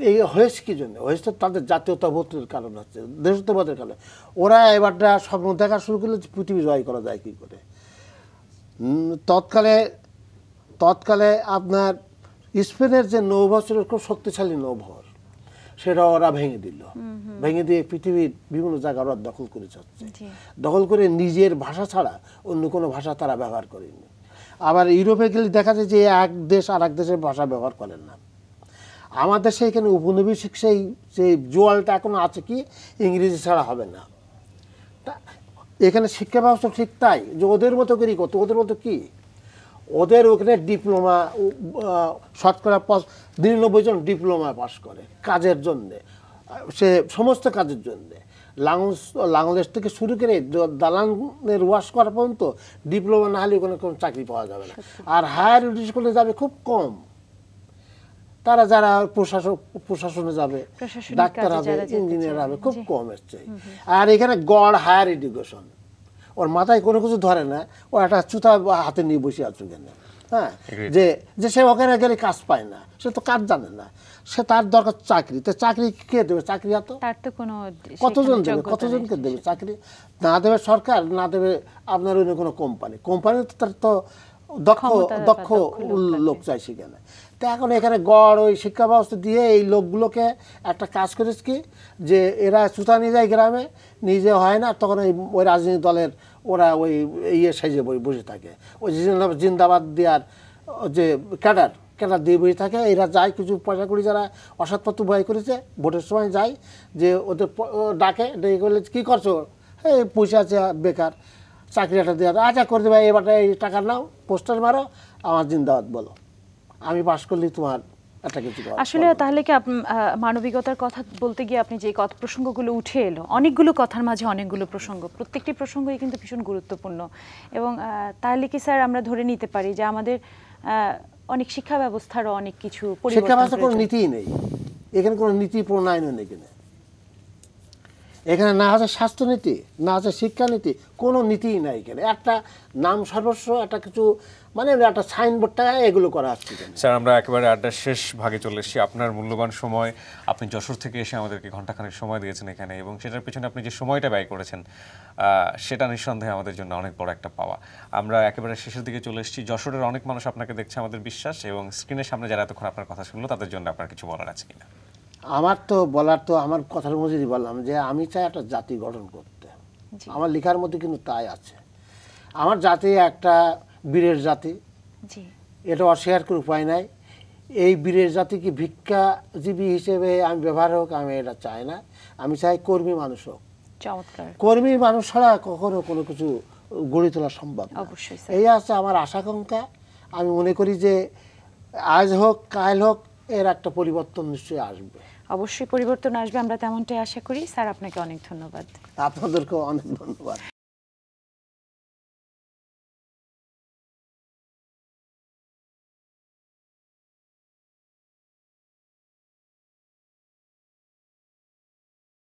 এই হয়েছে কি জন্য? হয়েছে তাদের জাতীয়তাবোধের কারণ, হচ্ছে দেশত্ববোধের কারণে। ওরা এবারটা স্বপ্ন দেখা শুরু করলে পৃথিবী জয় করা যায় কী করে। তৎকালে আপনার স্পেনের যে নৌবহর ছিল খুব শক্তিশালী নৌবহর, সেটা ওরা ভেঙে দিল, ভেঙে দিয়ে পৃথিবীর বিভিন্ন জায়গা ওরা দখল করে যাচ্ছে। দখল করে নিজের ভাষা ছাড়া অন্য কোনো ভাষা তারা ব্যবহার করেনি। আবার ইউরোপে গেলে দেখা যায় যে এক দেশ আর এক দেশের ভাষা ব্যবহার করেন না। আমাদের সেইখানে উপনিবেশিক সেই জোয়ালটা এখনো আছে, কি ইংরেজি ছাড়া হবে না। তা এখানে শিক্ষা ব্যবস্থা ঠিক তাই, যে ওদের মতো করেই কত, ওদের মতো কি ওদের ওখানে ডিপ্লোমা শতকরা 99 জন ডিপ্লোমা পাস করে কাজের জন্যে, সে সমস্ত কাজের জন্যে। বাংলাদেশ থেকে শুরু করে দালানের ওয়াশ করা পর্যন্ত ডিপ্লোমা না হলে ওখানে কোনো চাকরি পাওয়া যাবে না। আর হায়ার স্কুলে যাবে খুব কম, তারা যারা প্রশাসনে যাবে, ডাক্তার হবে, ইঞ্জিনিয়ার হবে, খুব কম এসছে। আর এখানে গড় হায়ার এডুকেশন, ওর মাথায় কোনো কিছু ধরে না, ও একটা চুতা হাতে নিয়ে বসে আছে ওখানে। হ্যাঁ, যে সে ওখানে গেলে কাজ পায় না, সে তো কাজ জানে না, সে তার দরকার চাকরি। তো চাকরি কে দেবে? চাকরি এত কতজন দেবে? কতজনকে দেবে চাকরি? না দেবে সরকার, না দেবে আপনার অন্য কোনো কোম্পানি। কোম্পানি তো তার তো দক্ষ লোক চাই সেখানে। তো এখন এখানে গড় ওই শিক্ষা ব্যবস্থা দিয়ে এই লোকগুলোকে একটা কাজ করেছে কি, যে এরা চুতা নিয়ে যায় গ্রামে, নিজে হয় না, তখন ওই রাজনৈতিক দলের ওরা ওই সেজে বসে থাকে, ওই জিন্দাবাদ দেওয়ার যে ক্যাডার দিয়ে বসে থাকে। এরা যায় কিছু পয়সা করি, যারা অসৎপত্র ব্যয় করেছে ভোটের সময় যায়, যে ওদের ডাকে, ডেকে করলে কী করছো, এই পয়সা আছে বেকার, চাকরি একটা দেওয়া, আচ্ছা করে দেবে, এবারটা এই টাকা নাও, পোস্টার মারো, আমার জিন্দাবাদ বলো, আমি পাস করলেই তোমার একটা কিছু। আসলে তাহলে কি মানবিকতার কথা বলতে গিয়ে আপনি যে প্রসঙ্গগুলো উঠে এলো, অনেকগুলো কথার মাঝে অনেকগুলো প্রসঙ্গ, প্রত্যেকটি প্রসঙ্গই কিন্তু ভীষণ গুরুত্বপূর্ণ। এবং তাহলে কি স্যার আমরা ধরে নিতে পারি যে আমাদের অনেক শিক্ষা ব্যবস্থারও অনেক কিছু শিক্ষা ব্যবস্থা কোনো নীতিই নেই এখানে, কোনো নীতি প্রণয়নও নেই এখানে, না আছে স্বাস্থ্যনীতি, না আছে শিক্ষানীতি, কোনো নীতিই নাই এখানে। একটা নাম সর্বস্ব, একটা কিছু মানে একটা সাইনবোর্ডটা এগুলো করা হচ্ছে। স্যার, আমরা একেবারে আড্ডার শেষ ভাগে চলে এসেছি। আপনার মূল্যবান সময়, আপনি যশোর থেকে এসে আমাদেরকে ঘণ্টাখানেক সময় দিয়েছেন এখানে, এবং সেটার পেছনে আপনি যে সময়টা ব্যয় করেছেন সেটা নিঃসন্দেহে আমাদের জন্য অনেক বড় একটা পাওয়া। আমরা একেবারে শেষের দিকে চলে এসেছি। যশোরের অনেক মানুষ আপনাকে দেখছে আমাদের বিশ্বাস, এবং স্ক্রিনের সামনে যারা এতক্ষণ আপনার কথা শুনলো তাদের জন্য আপনার কিছু বলার আছে কিনা? আমার তো বলার তো, আমার কথার মধ্যেই বললাম যে আমি চাই একটা জাতি গঠন করতে। আমার লেখার মধ্যে কিন্তু তাই আছে। আমার জাতি একটা বীরের জাতি, এটা অস্বীকার করে উপায় নাই। এই বীরের জাতিকে ভিক্ষাজীবী হিসেবে আমি ব্যবহার হোক, আমি এটা চাই না। আমি চাই কর্মী মানুষ হোক। কর্মী মানুষ ছাড়া কখনো কোনো কিছু গড়ে তোলা সম্ভব না। এই আছে আমার আশাকাঙ্ক্ষা। আমি মনে করি যে আজ হোক কাল হোক এর একটা পরিবর্তন নিশ্চয়ই আসবে। অবশ্যই পরিবর্তন আসবে, আমরা তেমনটাই আশা করি। স্যার, আপনাকে অনেক ধন্যবাদ। আপনাদেরকেও অনেক ধন্যবাদ।